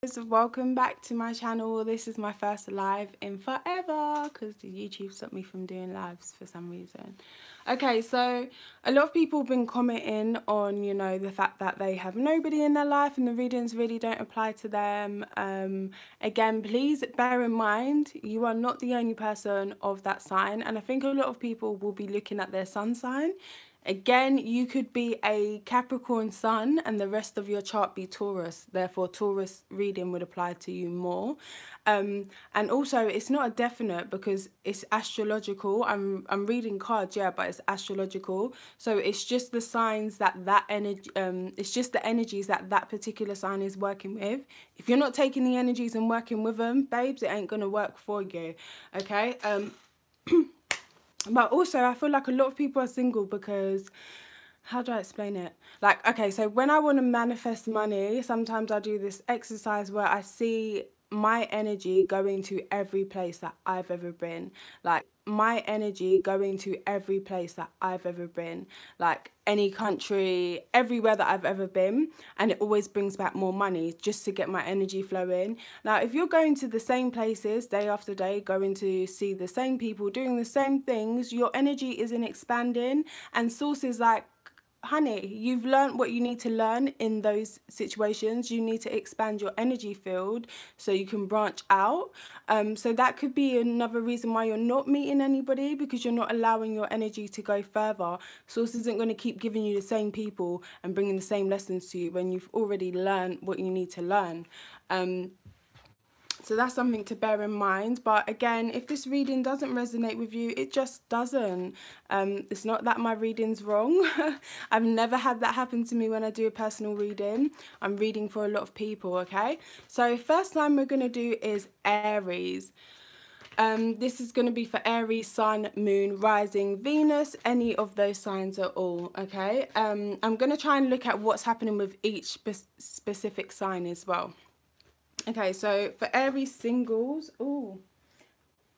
Welcome back to my channel. This is my first live in forever because the YouTube stopped me from doing lives for some reason. Okay, so a lot of people have been commenting on, the fact that they have nobody in their life and the readings really don't apply to them. Again, please bear in mind, you are not the only person of that sign, and I think a lot of people will be looking at their sun sign. Again, you could be a Capricorn sun and the rest of your chart be Taurus. Therefore, Taurus reading would apply to you more. And also, it's not a definite because it's astrological. I'm reading cards, yeah, but it's astrological. So it's just the signs that energy. It's just the energies that particular sign is working with. If you're not taking the energies and working with them, babes, it ain't gonna work for you. Okay. But also, I feel like a lot of people are single because, how do I explain it? Like, okay, so when I want to manifest money, sometimes I do this exercise where I see my energy going to every place that I've ever been. Like, my energy going to every place that I've ever been. Like, any country, everywhere that I've ever been. And it always brings back more money just to get my energy flowing. Now, if you're going to the same places day after day, going to see the same people, doing the same things, your energy isn't expanding. And sources like, honey, you've learned what you need to learn in those situations. You need to expand your energy field so you can branch out. So that could be another reason why you're not meeting anybody, because you're not allowing your energy to go further. Source isn't going to keep giving you the same people and bringing the same lessons to you when you've already learned what you need to learn. So that's something to bear in mind. But again, if this reading doesn't resonate with you, it just doesn't. It's not that my reading's wrong. I've never had that happen to me when I do a personal reading. I'm reading for a lot of people, okay? So first time we're going to do is Aries. This is going to be for Aries, Sun, Moon, Rising, Venus, any of those signs at all, okay? I'm going to try and look at what's happening with each specific sign as well. Okay, so for Aries singles,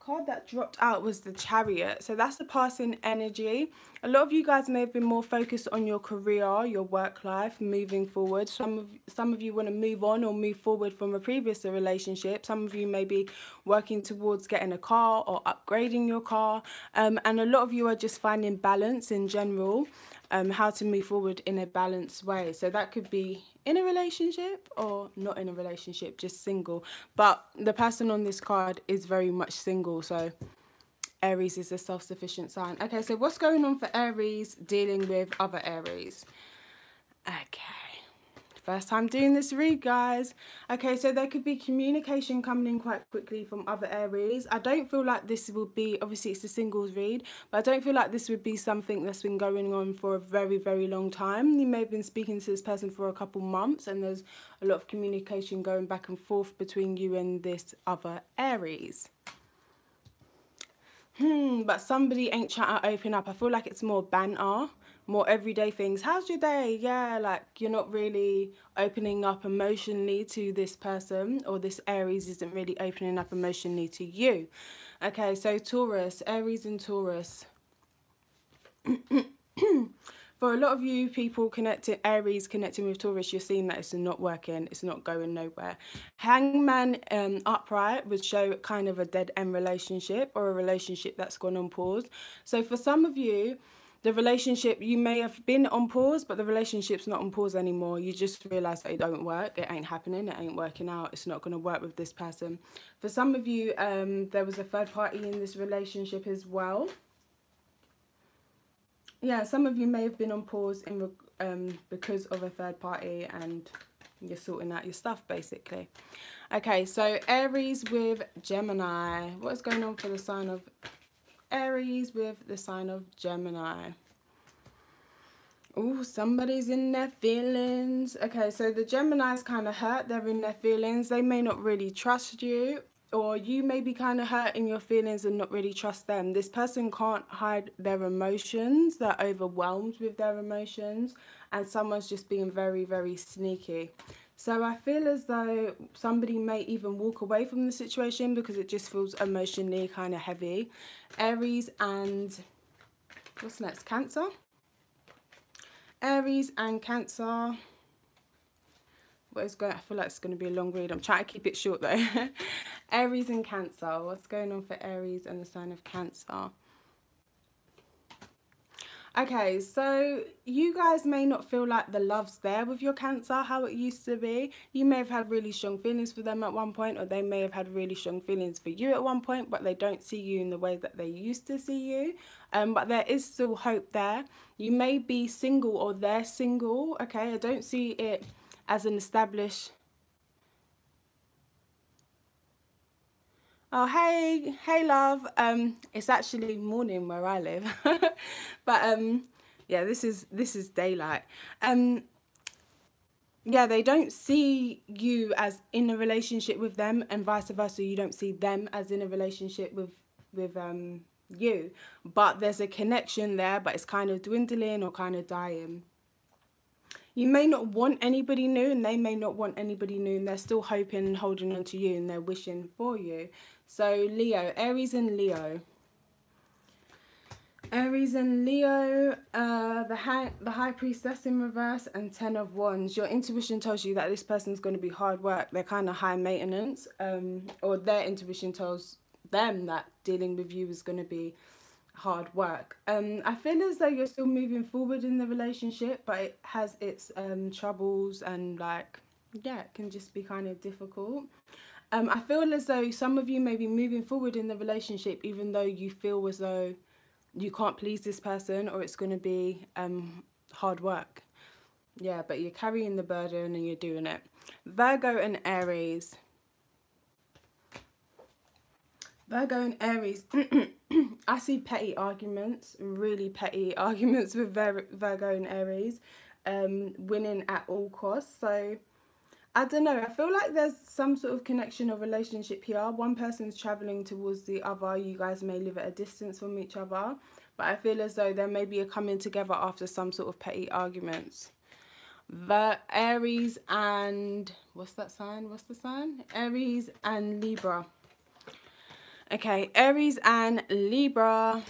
card that dropped out was the Chariot. So that's the passing energy. A lot of you guys may have been more focused on your career, your work life, moving forward. Some of you want to move on or move forward from a previous relationship. Some of you may be working towards getting a car or upgrading your car. And a lot of you are just finding balance in general, how to move forward in a balanced way. So that could be in a relationship or not in a relationship, just single. But the person on this card is very much single, so Aries is a self-sufficient sign. Okay, so what's going on for Aries dealing with other Aries? Okay, first time doing this read, guys. Okay, so there could be communication coming in quite quickly from other Aries. I don't feel like this will be, obviously it's a singles read, but I don't feel like this would be something that's been going on for a very, very long time. You may have been speaking to this person for a couple months and there's a lot of communication going back and forth between you and this other Aries. But somebody ain't trying to open up. I feel like it's more banter, more everyday things. How's your day? Yeah, like you're not really opening up emotionally to this person, or this Aries isn't really opening up emotionally to you. Okay, so Taurus, Aries and Taurus. For a lot of you people Aries connecting with Taurus, you're seeing that it's not working, it's not going nowhere. Hangman upright would show kind of a dead end relationship or a relationship that's gone on pause. So for some of you, the relationship, you may have been on pause, but the relationship's not on pause anymore. You just realise that it don't work, it ain't happening, it ain't working out, it's not going to work with this person. For some of you, there was a third party in this relationship as well. Yeah, some of you may have been on pause because of a third party and you're sorting out your stuff, basically. Okay, so Aries with Gemini. What is going on for the sign of Aries with the sign of Gemini? Oh, somebody's in their feelings. Okay, so the Gemini's kind of hurt. They're in their feelings. They may not really trust you, or you may be kind of hurting your feelings and not really trust them. This person can't hide their emotions. They're overwhelmed with their emotions, and someone's just being very, very sneaky. So I feel as though somebody may even walk away from the situation because it just feels emotionally kind of heavy. Aries and what's next? Cancer. Aries and Cancer. What is going? I feel like it's going to be a long read. I'm trying to keep it short though. Aries and Cancer. What's going on for Aries and the sign of Cancer? Okay, so you guys may not feel like the love's there with your Cancer, how it used to be. You may have had really strong feelings for them at one point, or they may have had really strong feelings for you at one point, but they don't see you in the way that they used to see you. But there is still hope there. You may be single or they're single, okay? I don't see it as an established... Oh, hey love. It's actually morning where I live. But yeah, this is daylight. Yeah, they don't see you as in a relationship with them, and vice versa, you don't see them as in a relationship with you. But there's a connection there, but it's kind of dwindling or kind of dying. You may not want anybody new, and they may not want anybody new, and they're still hoping and holding on to you, and they're wishing for you. So Leo, Aries and Leo. Aries and Leo, the High Priestess in reverse and 10 of Wands. Your intuition tells you that this person's going to be hard work. They're kind of high maintenance, or their intuition tells them that dealing with you is going to be hard work. I feel as though you're still moving forward in the relationship, but it has its troubles, and like, yeah, it can just be kind of difficult. I feel as though some of you may be moving forward in the relationship even though you feel as though you can't please this person, or it's going to be hard work. Yeah, but you're carrying the burden and you're doing it. Virgo and Aries. Virgo and Aries. I see petty arguments, really petty arguments with Virgo and Aries, winning at all costs. So I don't know, I feel like there's some sort of connection or relationship here. One person's travelling towards the other. You guys may live at a distance from each other, but I feel as though there may be a coming together after some sort of petty arguments. The Aries and... what's that sign? What's the sign? Aries and Libra. Okay, Aries and Libra.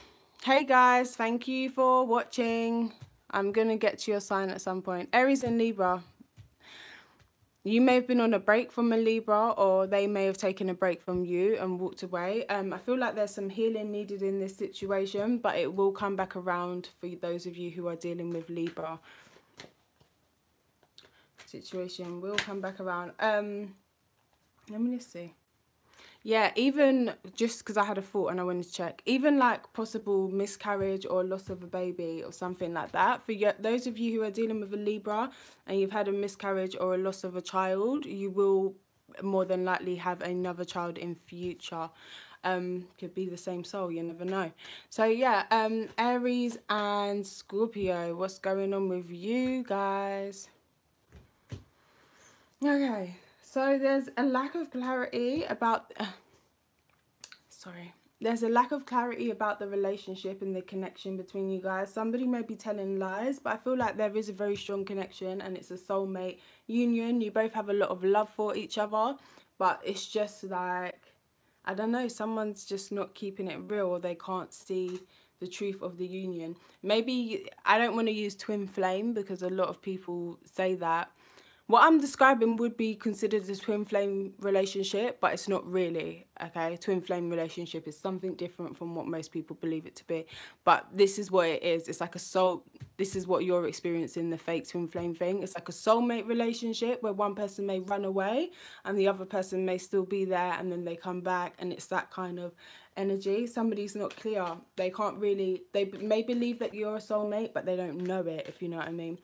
Hey guys, thank you for watching. I'm going to get to your sign at some point. Aries and Libra. You may have been on a break from a Libra, or they may have taken a break from you and walked away. I feel like there's some healing needed in this situation, but it will come back around for those of you who are dealing with Libra. Situation will come back around. Let me just see. Yeah, even just because I had a thought and I wanted to check, even like possible miscarriage or loss of a baby or something like that. For those of you who are dealing with a Libra and you've had a miscarriage or a loss of a child, you will more than likely have another child in future. Could be the same soul, you never know. So yeah, Aries and Scorpio, what's going on with you guys? Okay. So there's a lack of clarity about... There's a lack of clarity about the relationship and the connection between you guys. Somebody may be telling lies, but I feel like there is a very strong connection and it's a soulmate union. You both have a lot of love for each other, but it's just like, I don't know, someone's just not keeping it real, or they can't see the truth of the union. Maybe, I don't want to use twin flame because a lot of people say that. What I'm describing would be considered a twin flame relationship, but it's not really, okay? Twin flame relationship is something different from what most people believe it to be. But this is what it is. It's like a soul, this is what you're experiencing, the fake twin flame thing. It's like a soulmate relationship where one person may run away and the other person may still be there, and then they come back, and it's that kind of energy. Somebody's not clear. They can't really, they may believe that you're a soulmate, but they don't know it, if you know what I mean.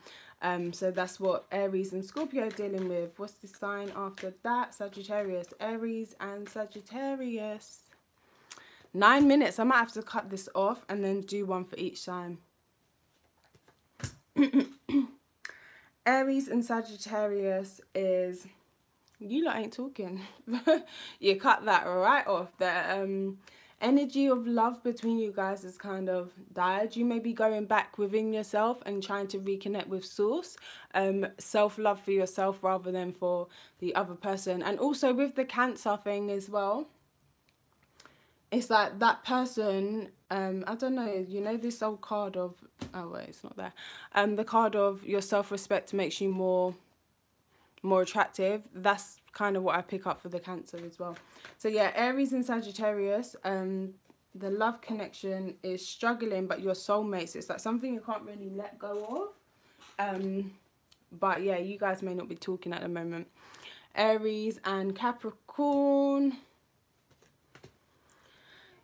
So that's what Aries and Scorpio are dealing with. What's the sign after that? Sagittarius. Aries and Sagittarius. 9 minutes. I might have to cut this off and then do one for each sign. Aries and Sagittarius is... you lot ain't talking. You cut that right off. The energy of love between you guys has kind of died. You may be going back within yourself and trying to reconnect with source. Self-love for yourself rather than for the other person. And also with the Cancer thing as well, it's like that person, I don't know, you know this old card of, oh wait, it's not there. The card of your self-respect makes you more more attractive. That's kind of what I pick up for the Cancer as well. So yeah, Aries and Sagittarius, the love connection is struggling, but your soulmates, it's like something you can't really let go of. But yeah, you guys may not be talking at the moment. Aries and Capricorn.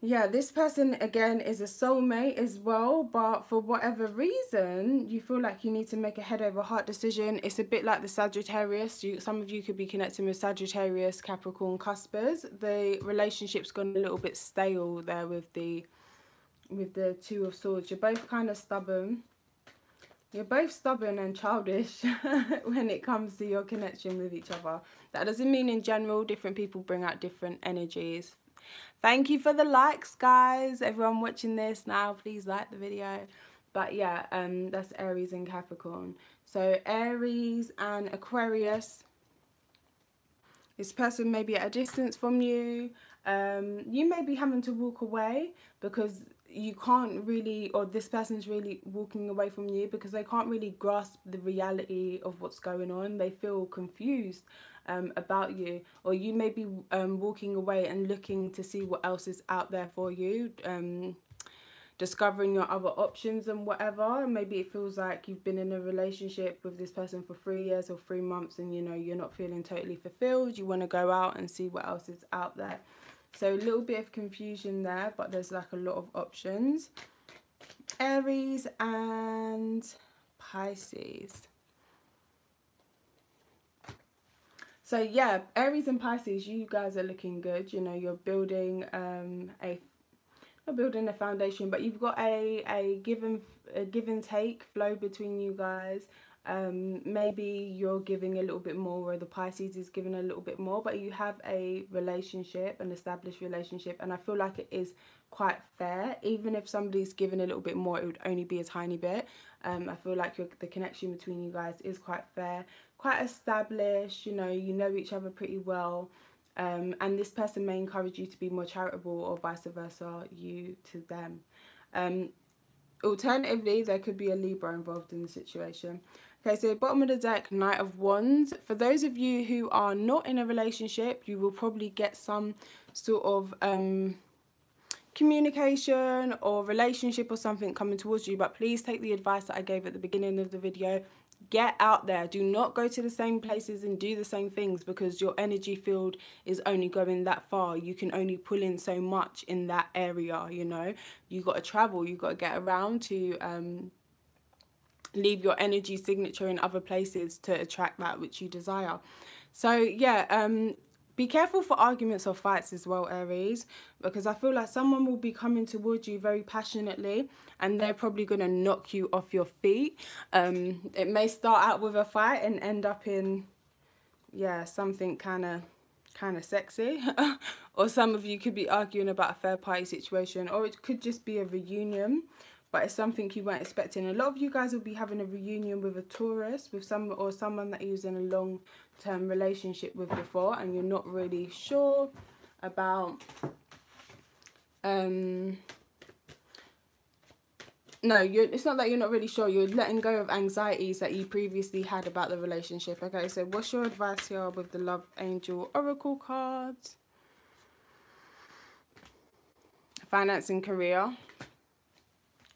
Yeah, this person, again, is a soulmate as well, but for whatever reason, you feel like you need to make a head over heart decision. It's a bit like the Sagittarius. Some of you could be connecting with Sagittarius, Capricorn, Cuspers. The relationship's gone a little bit stale there with the Two of Swords. You're both kind of stubborn. You're both stubborn and childish when it comes to your connection with each other. That doesn't mean in general different people bring out different energies. Thank you for the likes, guys. Everyone watching this now, please like the video. But yeah, that's Aries and Capricorn. So Aries and Aquarius. This person may be at a distance from you. You may be having to walk away because you can't really, or this person's really walking away from you because they can't really grasp the reality of what's going on. They feel confused about you, or you may be walking away and looking to see what else is out there for you, discovering your other options and whatever. Maybe it feels like you've been in a relationship with this person for 3 years or 3 months and you know you're not feeling totally fulfilled. You want to go out and see what else is out there. So a little bit of confusion there, but there's like a lot of options. Aries and Pisces. So yeah, Aries and Pisces, you guys are looking good. You know, you're building not building a foundation, but you've got a give and take flow between you guys. Maybe you're giving a little bit more, or the Pisces is giving a little bit more, but you have a relationship, an established relationship, and I feel like it is quite fair. Even if somebody's giving a little bit more, it would only be a tiny bit. I feel like the connection between you guys is quite fair, quite established. You know each other pretty well. And this person may encourage you to be more charitable, or vice versa, you to them. Alternatively, there could be a Libra involved in the situation. Okay, so bottom of the deck, Knight of Wands. For those of you who are not in a relationship, you will probably get some sort of communication or relationship or something coming towards you. But please take the advice that I gave at the beginning of the video. Get out there. Do not go to the same places and do the same things, because your energy field is only going that far. You can only pull in so much in that area, you know. You got to travel. You got to get around to leave your energy signature in other places to attract that which you desire. So yeah, be careful for arguments or fights as well, Aries, because I feel like someone will be coming towards you very passionately and they're probably going to knock you off your feet. It may start out with a fight and end up in, yeah, something kind of sexy. Or some of you could be arguing about a third party situation, or it could just be a reunion, but it's something you weren't expecting. A lot of you guys will be having a reunion with a Taurus, with someone that you're in a long-term relationship with before, and you're not really sure about. No, it's not that you're not really sure. You're letting go of anxieties that you previously had about the relationship. Okay, so what's your advice here with the Love Angel Oracle cards? Finance and career.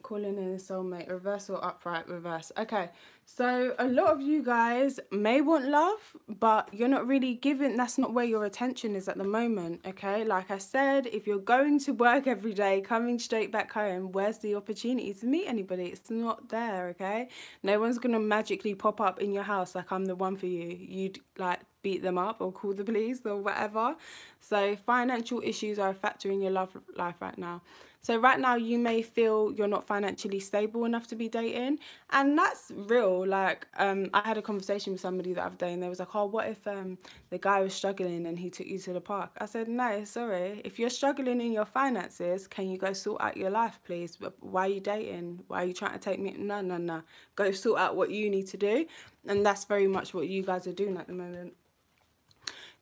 Calling in a soulmate, reverse or upright, reverse. Okay, so a lot of you guys may want love, but you're not really giving, that's not where your attention is at the moment. Okay, like I said, if you're going to work every day, coming straight back home, where's the opportunity to meet anybody? It's not there. Okay, no one's gonna magically pop up in your house like I'm the one for you. You'd like beat them up or call the police or whatever. So financial issues are a factor in your love life right now. So right now you may feel you're not financially stable enough to be dating, and that's real. Like I had a conversation with somebody the other day and they was like, oh, what if the guy was struggling and he took you to the park? I said, no, sorry, if you're struggling in your finances, can you go sort out your life, please? Why are you dating? Why are you trying to take me? No, go sort out what you need to do. And that's very much what you guys are doing at the moment.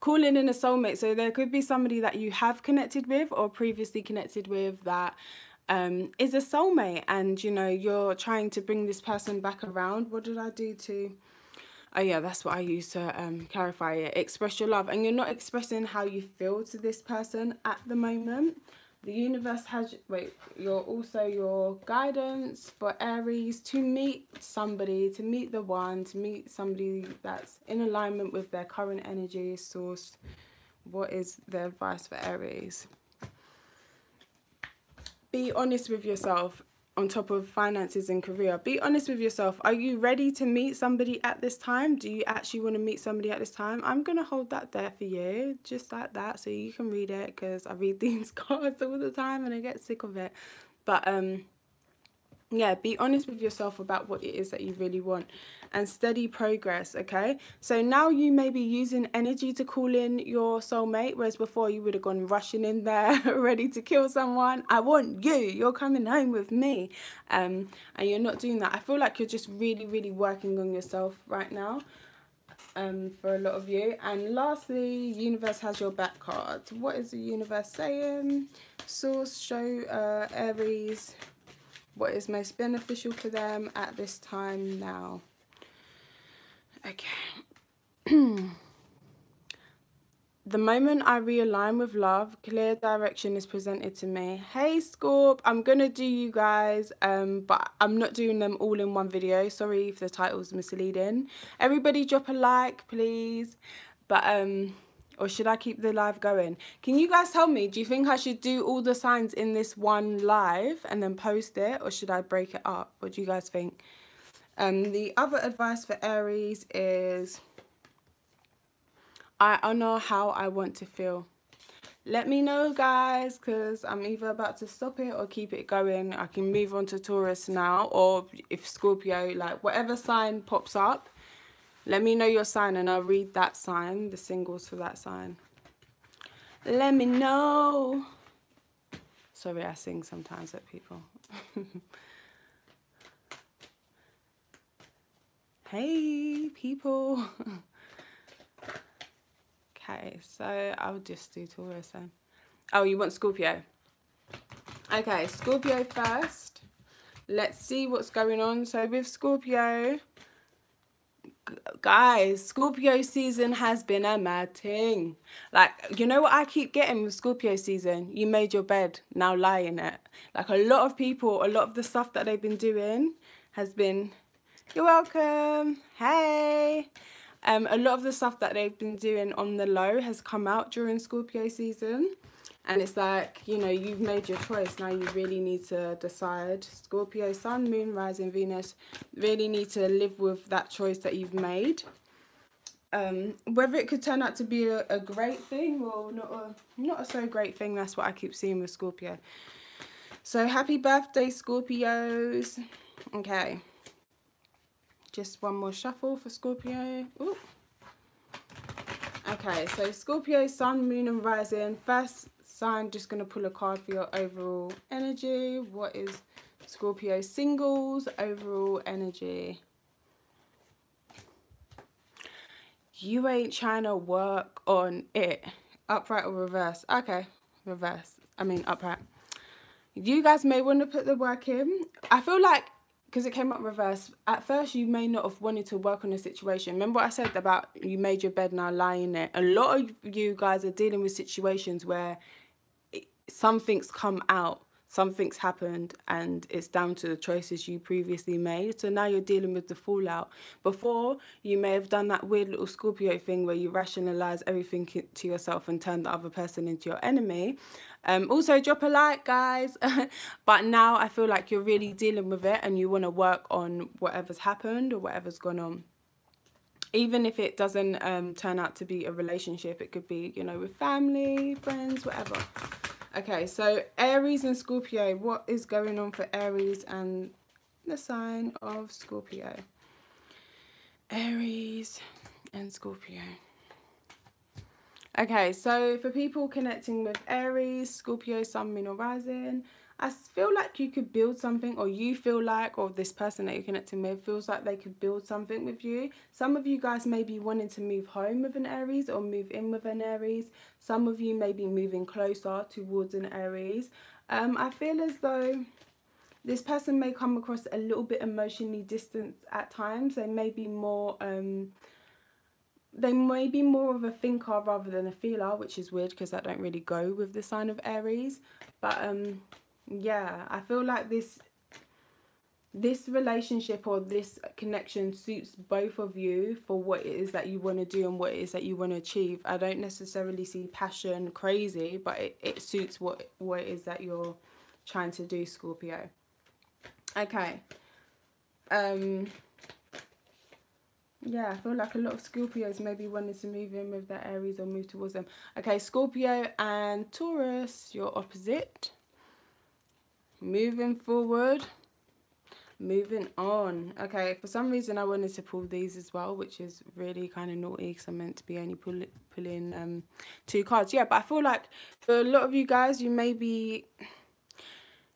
Calling in a soulmate. So there could be somebody that you have connected with or previously connected with that is a soulmate, and you know you're trying to bring this person back around. What did I do to Oh yeah, that's what I use to clarify it. Express your love, and you're not expressing how you feel to this person at the moment. The universe has, you're also your guidance for Aries to meet somebody, to meet the one, to meet somebody that's in alignment with their current energy source. What is the advice for Aries? Be honest with yourself. On top of finances and career, be honest with yourself. Are you ready to meet somebody at this time? Do you actually want to meet somebody at this time? I'm going to hold that there for you, just like that, so you can read it, because I read these cards all the time and I get sick of it. But yeah, be honest with yourself about what it is that you really want, and steady progress. Okay, so now you may be using energy to call in your soulmate, whereas before you would have gone rushing in there ready to kill someone. I want you, you're coming home with me, and you're not doing that. I feel like you're just really working on yourself right now, for a lot of you. And lastly, universe has your back card. What is the universe saying? Source, show Aries what is most beneficial for them at this time now. Okay. The moment I realign with love, clear direction is presented to me. Hey Scorp, I'm gonna do you guys, but I'm not doing them all in one video. Sorry if the title's misleading. Everybody drop a like, please. But or should I keep the live going? Can you guys tell me, do you think I should do all the signs in this one live and then post it, or should I break it up? What do you guys think? The other advice for Aries is, I honor how I want to feel. Let me know, guys, because I'm either about to stop it or keep it going. I can move on to Taurus now, or if Scorpio, like whatever sign pops up, let me know your sign and I'll read that sign, the singles for that sign. Let me know. Sorry, I sing sometimes at people. Hey, people. Okay, so I'll just do Taurus then. Oh, you want Scorpio? Okay, Scorpio first. Let's see what's going on. So with Scorpio, guys, Scorpio season has been a mad thing. Like, you know what I keep getting with Scorpio season? You made your bed, now lie in it. Like, a lot of people, a lot of the stuff that they've been doing has been, you're welcome, hey. A lot of the stuff that they've been doing on the low has come out during Scorpio season. And it's like, you know, you've made your choice. Now you really need to decide. Scorpio, Sun, Moon, Rising, Venus, really need to live with that choice that you've made. Whether it could turn out to be a great thing or not a so great thing, that's what I keep seeing with Scorpio. So happy birthday, Scorpios. Okay. Just one more shuffle for Scorpio. Ooh. Okay, so Scorpio, Sun, Moon and Rising. First sign, just going to pull a card for your overall energy. What is Scorpio singles overall energy? You ain't trying to work on it. Upright or reverse? Okay, reverse. I mean upright. You guys may want to put the work in. I feel like, because it came up reverse, at first you may not have wanted to work on a situation. Remember what I said about you made your bed, now lie in it? A lot of you guys are dealing with situations where something's come out, something's happened, and it's down to the choices you previously made. So now you're dealing with the fallout. Before, you may have done that weird little Scorpio thing where you rationalize everything to yourself and turn the other person into your enemy. Also, drop a like, guys. But now I feel like you're really dealing with it and you want to work on whatever's happened or whatever's gone on. Even if it doesn't turn out to be a relationship, it could be, you know, with family, friends, whatever. Okay, so Aries and Scorpio, what is going on for Aries and the sign of Scorpio? Aries and Scorpio. Okay, so for people connecting with Aries, Scorpio, Sun, Moon or Rising, I feel like you could build something, or you feel like, or this person that you're connecting with feels like they could build something with you. Some of you guys may be wanting to move home with an Aries or move in with an Aries. Some of you may be moving closer towards an Aries. I feel as though This person may come across a little bit emotionally distant at times. They may be more of a thinker rather than a feeler, which is weird because that don't really go with the sign of Aries. But yeah, I feel like this relationship or this connection suits both of you for what it is that you want to do and what it is that you want to achieve. I don't necessarily see passion crazy, but it suits what it is that you're trying to do, Scorpio. Okay. Yeah, I feel like a lot of Scorpios maybe wanted to move in with their Aries or move towards them. Okay, Scorpio and Taurus, your opposite. Moving forward. Moving on. Okay, for some reason I wanted to pull these as well, which is really kind of naughty because I'm meant to be only pulling 2 cards. Yeah, but I feel like for a lot of you guys, you may be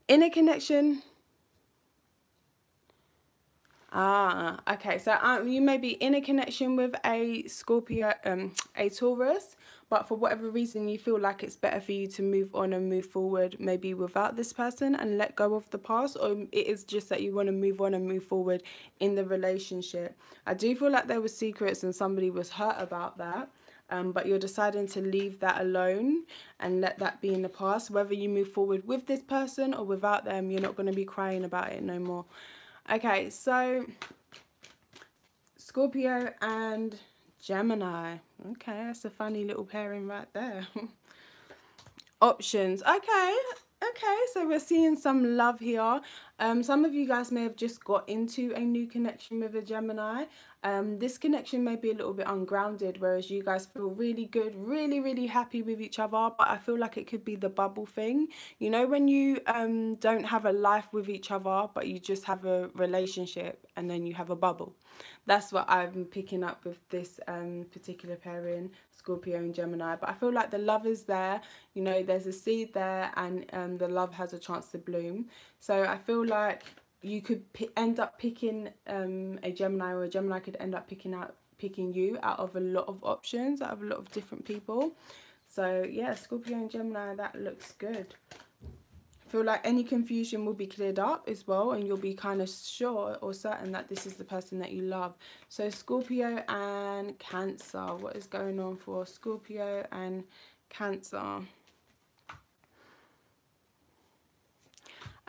in a connection. Okay, so you may be in a connection with a Scorpio, a Taurus, but for whatever reason you feel like it's better for you to move on and move forward maybe without this person and let go of the past, or it is just that you want to move on and move forward in the relationship. I do feel like there were secrets and somebody was hurt about that. But you're deciding to leave that alone and let that be in the past. Whether you move forward with this person or without them, you're not going to be crying about it no more. Okay, so Scorpio and Gemini. Okay, that's a funny little pairing right there. Options. Okay, so we're seeing some love here. Some of you guys may have just got into a new connection with a Gemini. This connection may be a little bit ungrounded, whereas you guys feel really good, really happy with each other, but I feel like it could be the bubble thing. You know, when you don't have a life with each other, but you just have a relationship and then you have a bubble. That's what I'm picking up with this particular pairing, Scorpio and Gemini. But I feel like the love is there. You know, there's a seed there, and the love has a chance to bloom. So I feel like you could end up picking a Gemini, or a Gemini could end up picking you out of a lot of options, out of a lot of different people. So yeah, Scorpio and Gemini, that looks good. I feel like any confusion will be cleared up as well, and you'll be kind of sure or certain that this is the person that you love. So Scorpio and Cancer, what is going on for Scorpio and Cancer?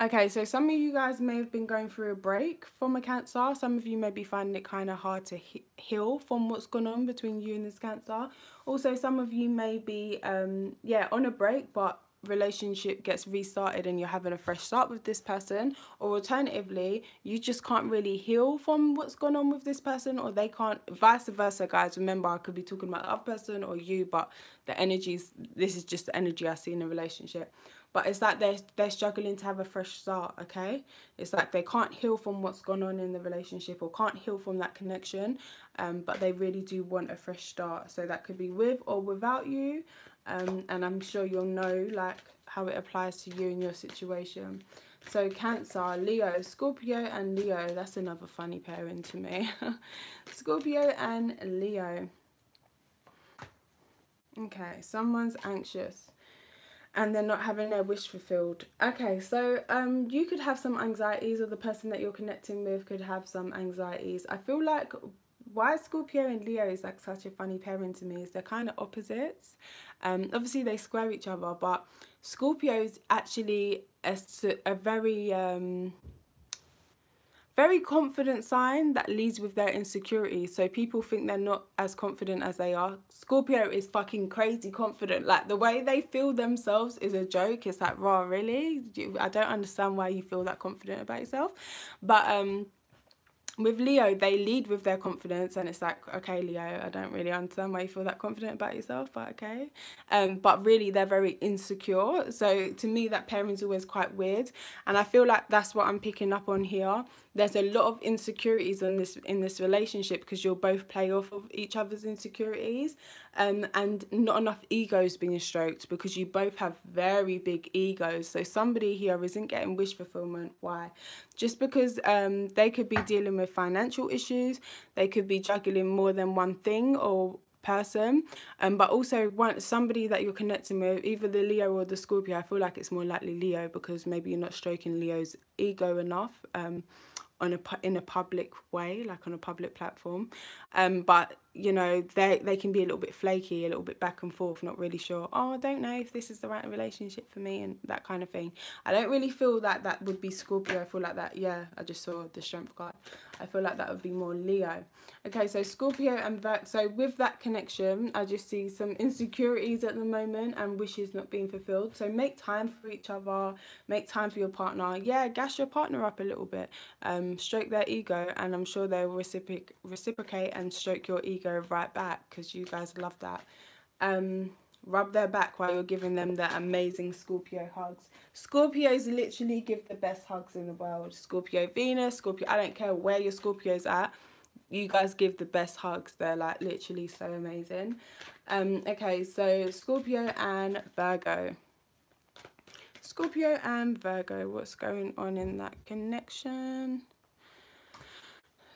Okay, so some of you guys may have been going through a break from a Cancer. Some of you may be finding it kind of hard to heal from what's gone on between you and this Cancer. Also, some of you may be, yeah, on a break, but relationship gets restarted and you're having a fresh start with this person. Or alternatively, you just can't really heal from what's gone on with this person, or they can't, vice versa, guys. Remember, I could be talking about the other person or you, but the energies, this is just the energy I see in a relationship. But it's like they're struggling to have a fresh start, okay? It's like they can't heal from what's gone on in the relationship or can't heal from that connection, but they really do want a fresh start. So that could be with or without you, and I'm sure you'll know like how it applies to you and your situation. So Cancer, Leo, Scorpio and Leo, that's another funny pairing to me. Scorpio and Leo. Okay, someone's anxious and they're not having their wish fulfilled. Okay, so you could have some anxieties, or the person that you're connecting with could have some anxieties. I feel like why Scorpio and Leo is like such a funny pairing to me is they're kind of opposites. Obviously they square each other, but Scorpio is actually a very confident sign that leads with their insecurities. So people think they're not as confident as they are. Scorpio is fucking crazy confident. Like the way they feel themselves is a joke. It's like, raw, really? I don't understand why you feel that confident about yourself. But with Leo, they lead with their confidence, and it's like, okay, Leo, I don't really understand why you feel that confident about yourself, but okay. But really, they're very insecure. So to me, that pairing is always quite weird, and I feel like that's what I'm picking up on here. There's a lot of insecurities in this relationship because you'll both play off of each other's insecurities, and not enough egos being stroked because you both have very big egos. So somebody here isn't getting wish fulfillment. Why? Just because they could be dealing with financial issues, they could be juggling more than one thing, or person, but also somebody that you're connecting with, either the Leo or the Scorpio. I feel like it's more likely Leo, because maybe you're not stroking Leo's ego enough in a public way, like on a public platform. But you know, they can be a little bit flaky, a little bit back and forth, not really sure, oh, I don't know if this is the right relationship for me, and that kind of thing. I don't really feel that that would be Scorpio. I feel like that, yeah, I just saw the Strength card. I feel like that would be more Leo. Okay, so Scorpio and Virgo. So with that connection, I just see some insecurities at the moment and wishes not being fulfilled. So make time for each other, make time for your partner. Yeah, gas your partner up a little bit, stroke their ego, and I'm sure they'll reciprocate and stroke your ego right back, because you guys love that. Rub their back while you're giving them the amazing Scorpio hugs. Scorpios literally give the best hugs in the world. Scorpio Venus, Scorpio, I don't care where your Scorpio's at, you guys give the best hugs. They're like literally so amazing. Okay, so Scorpio and Virgo. Scorpio and Virgo, what's going on in that connection?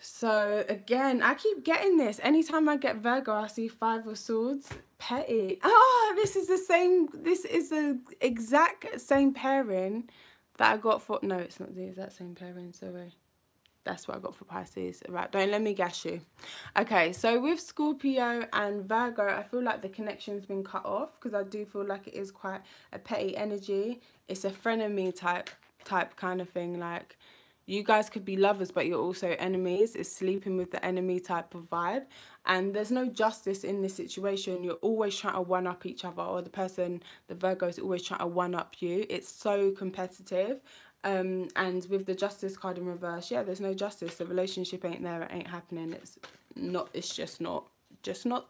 So again, I keep getting this. Anytime I get Virgo, I see 5 of Swords. Petty. Oh, this is the exact same pairing that I got for, no, it's not the exact same pairing, sorry. That's what I got for Pisces. Right, don't let me gas you. Okay, so with Scorpio and Virgo, I feel like the connection's been cut off, because I do feel like it is quite a petty energy. It's a frenemy type kind of thing. Like, you guys could be lovers, but you're also enemies. It's sleeping with the enemy type of vibe. And there's no justice in this situation. You're always trying to one-up each other, or the Virgo is always trying to one-up you. It's so competitive. And with the Justice card in reverse, yeah, there's no justice. The relationship ain't there. It ain't happening. It's just not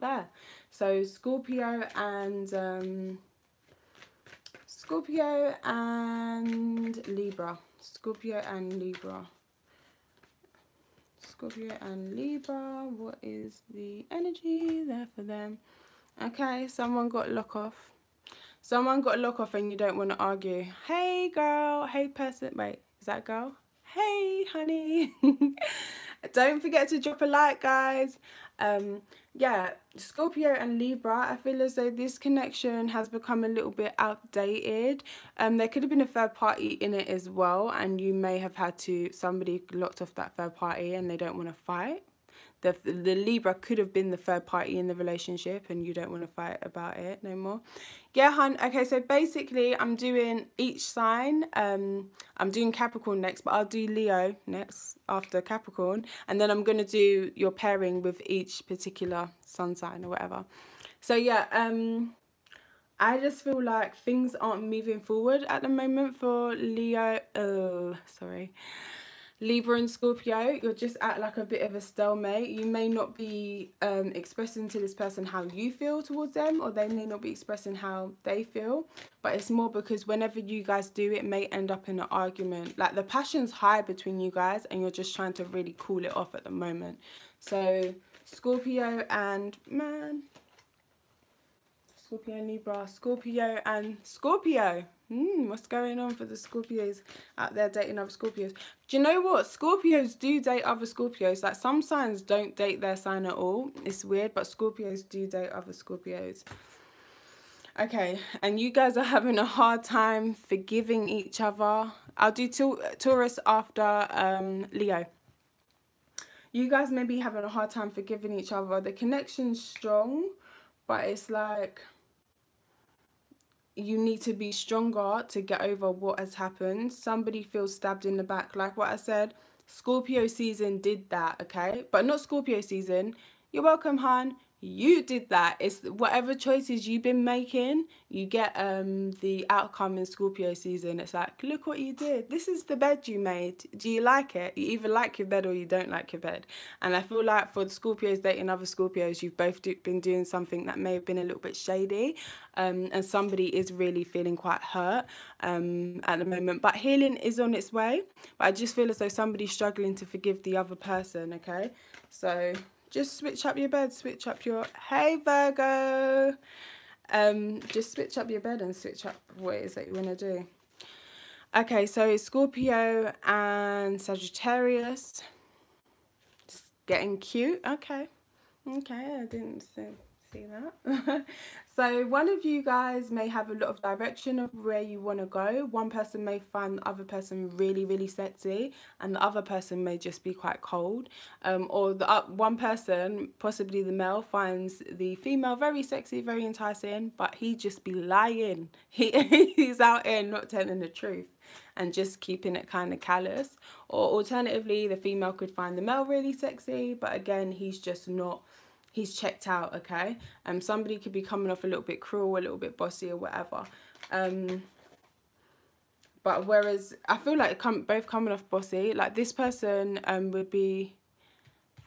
there. So Scorpio and Libra. Scorpio and Libra. Scorpio and Libra. What is the energy there for them? Okay, someone got lock off. Someone got lock off and you don't want to argue. Hey girl, hey person. Wait, is that a girl? Hey honey. Don't forget to drop a like, guys. Yeah, Scorpio and Libra, I feel as though this connection has become a little bit outdated. There could have been a third party in it as well, and you may have had somebody locked off that third party and they don't want to fight. The Libra could have been the third party in the relationship and you don't want to fight about it no more. Yeah, hun. Okay, so basically I'm doing each sign. I'm doing Capricorn next, but I'll do Leo next after Capricorn. And then I'm going to do your pairing with each particular sun sign or whatever. So yeah, I just feel like things aren't moving forward at the moment for Leo. Libra and Scorpio, you're just at like a bit of a stalemate. You may not be expressing to this person how you feel towards them, or they may not be expressing how they feel, but it's more because whenever you guys do, it may end up in an argument. Like, the passion's high between you guys and you're just trying to really cool it off at the moment. So Scorpio and Scorpio and Libra, Scorpio and Scorpio. What's going on for the Scorpios out there dating other Scorpios? Do you know what? Scorpios do date other Scorpios. Like, some signs don't date their sign at all. It's weird, but Scorpios do date other Scorpios. Okay, and you guys are having a hard time forgiving each other. I'll do Taurus after Leo. You guys may be having a hard time forgiving each other. The connection's strong, but it's like you need to be stronger to get over what has happened. Somebody feels stabbed in the back. Like what I said, Scorpio season did that, okay? But not Scorpio season. You're welcome, hon. You did that. It's whatever choices you've been making, you get the outcome in Scorpio season. It's like, look what you did. This is the bed you made. Do you like it? You either like your bed or you don't like your bed. And I feel like for the Scorpios dating other Scorpios, you've both been doing something that may have been a little bit shady, and somebody is really feeling quite hurt at the moment. But healing is on its way. But I just feel as though somebody's struggling to forgive the other person, okay? So just switch up your bed, switch up your... Hey, Virgo! Just switch up your bed and switch up what it is that you want to do. Okay, so Scorpio and Sagittarius. Just getting cute. Okay. Okay, I didn't see see that? So one of you guys may have a lot of direction of where you want to go. One person may find the other person really, really sexy, and the other person may just be quite cold. Or the one person, possibly the male, finds the female very sexy, very enticing, but he just be lying. He's out here not telling the truth and just keeping it kind of callous. Or alternatively, the female could find the male really sexy, but again, he's just not, he's checked out, okay? Somebody could be coming off a little bit cruel, a little bit bossy or whatever. But whereas I feel like both coming off bossy, like this person would be,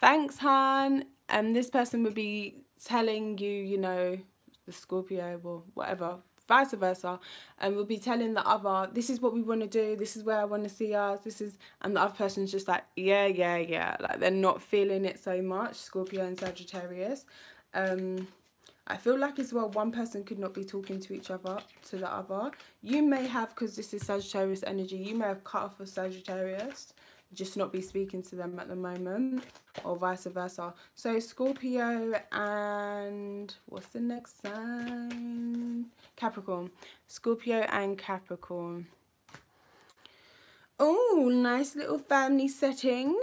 thanks, hon. This person would be telling you, you know, the Scorpio or whatever, vice versa, and we'll be telling the other, this is what we want to do, this is where I want to see us, this is, and the other person's just like, yeah, yeah, yeah, like they're not feeling it so much, Scorpio and Sagittarius. I feel like as well, one person could not be talking to each other, to the other. You may have, because this is Sagittarius energy, you may have cut off a Sagittarius, just not be speaking to them at the moment, or vice versa. So Scorpio and what's the next sign? Capricorn. Scorpio and Capricorn. Oh, nice little family setting.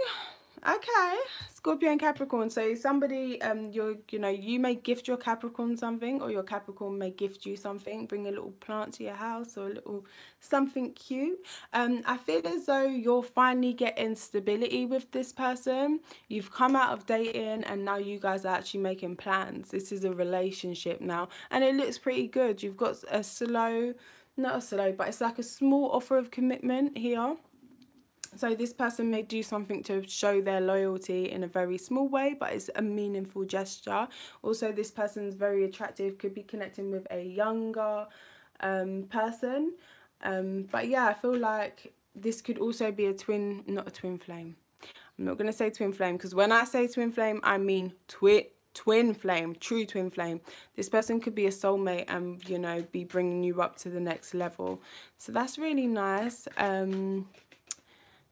Okay, Scorpio and Capricorn. So somebody, you may gift your Capricorn something, or your Capricorn may gift you something. Bring a little plant to your house, or a little something cute. I feel as though you're finally getting stability with this person. You've come out of dating, and now you guys are actually making plans. This is a relationship now, and it looks pretty good. You've got a not a slow, but it's like a small offer of commitment here. So this person may do something to show their loyalty in a very small way, but it's a meaningful gesture. Also, this person's very attractive, could be connecting with a younger person. But yeah, I feel like this could also be not a twin flame. I'm not going to say twin flame, because when I say twin flame, I mean twin flame, true twin flame. This person could be a soulmate and, you know, be bringing you up to the next level. So that's really nice.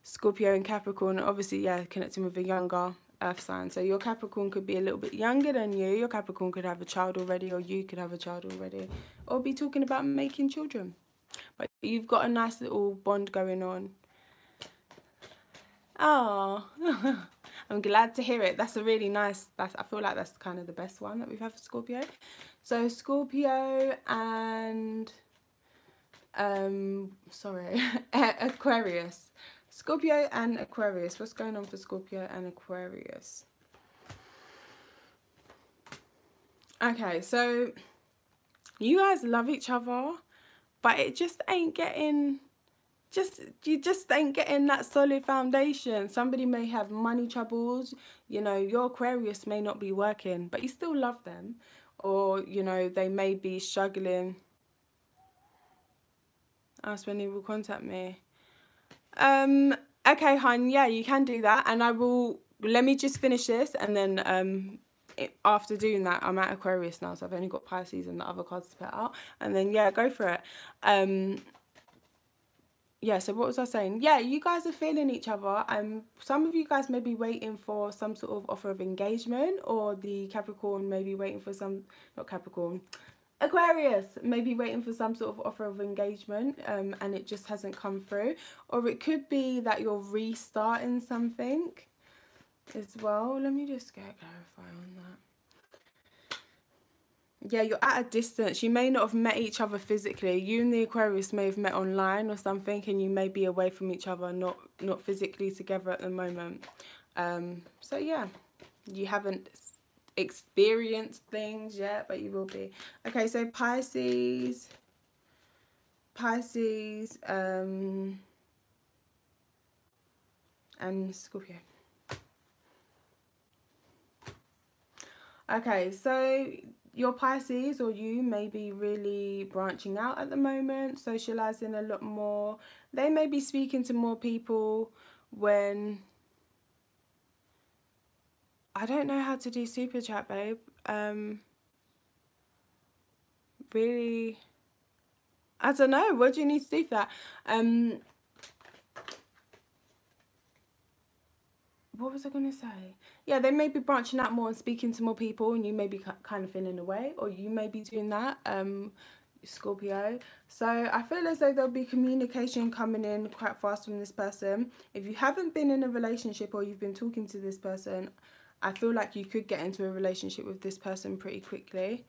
Scorpio and Capricorn, obviously, yeah, connecting with a younger earth sign. So your Capricorn could be a little bit younger than you. Your Capricorn could have a child already, or you could have a child already, or be talking about making children. But you've got a nice little bond going on. Oh, I'm glad to hear it. That's a really nice, I feel like that's kind of the best one that we've had for Scorpio. So Scorpio and, Aquarius. Scorpio and Aquarius. What's going on for Scorpio and Aquarius? Okay, so you guys love each other, but it just ain't getting, you just ain't getting that solid foundation. Somebody may have money troubles. You know, your Aquarius may not be working, but you still love them. Or, you know, they may be struggling. Ask when he will contact me. Okay, hon, yeah, you can do that, and let me just finish this, and then after doing that, I'm at Aquarius now, so I've only got Pisces and the other cards to put out, and then yeah, go for it. Yeah, so what was I saying? Yeah, you guys are feeling each other. Some of you guys may be waiting for some sort of offer of engagement, or the Capricorn may be waiting for Aquarius may be waiting for some sort of offer of engagement, and it just hasn't come through. Or it could be that you're restarting something as well. Let me just clarify on that. Yeah, you're at a distance. You may not have met each other physically. You and the Aquarius may have met online or something, and you may be away from each other, not physically together at the moment. So yeah, you haven't experienced things yet, but you will be. Okay, so Pisces, and Scorpio. Okay, so your Pisces or you may be really branching out at the moment, socializing a lot more. They may be speaking to more people when... I don't know how to do super chat, babe. Really, I don't know. What do you need to do for that? what was I going to say? Yeah, they may be branching out more and speaking to more people, and you may be kind of feeling away, or you may be doing that, Scorpio. So I feel as though there'll be communication coming in quite fast from this person. If you haven't been in a relationship or you've been talking to this person, I feel like you could get into a relationship with this person pretty quickly.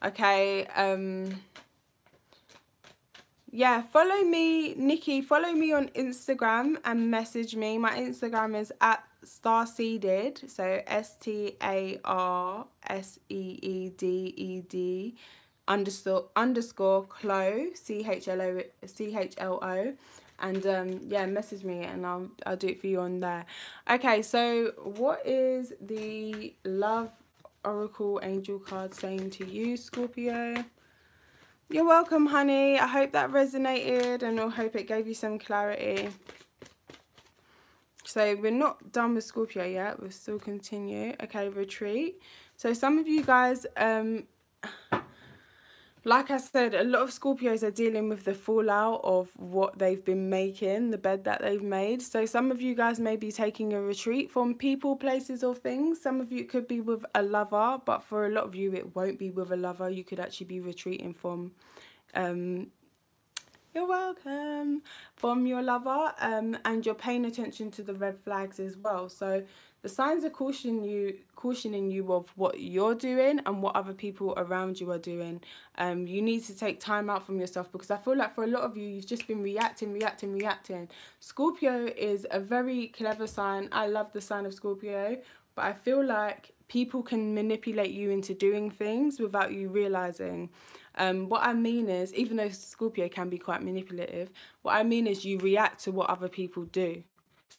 Okay, yeah, follow me, Nikki, follow me on Instagram and message me. My Instagram is at starseeded, so STARSEEDED underscore Chloe, CHLO, and yeah, message me and I'll do it for you on there. Okay, so what is the love oracle angel card saying to you, Scorpio? You're welcome, honey. I hope that resonated and I hope it gave you some clarity. So we're not done with Scorpio yet. We'll still continue. Okay, retreat. So some of you guys, like I said, a lot of Scorpios are dealing with the fallout of what they've been making, the bed that they've made. So some of you guys may be taking a retreat from people, places or things. Some of you could be with a lover, but for a lot of you it won't be with a lover. You could actually be retreating from you're welcome, from your lover, and you're paying attention to the red flags as well. So the signs are cautioning you of what you're doing and what other people around you are doing. You need to take time out from yourself, because I feel like for a lot of you, you've just been reacting. Scorpio is a very clever sign. I love the sign of Scorpio, but I feel like people can manipulate you into doing things without you realizing. What I mean is, even though Scorpio can be quite manipulative, what I mean is you react to what other people do.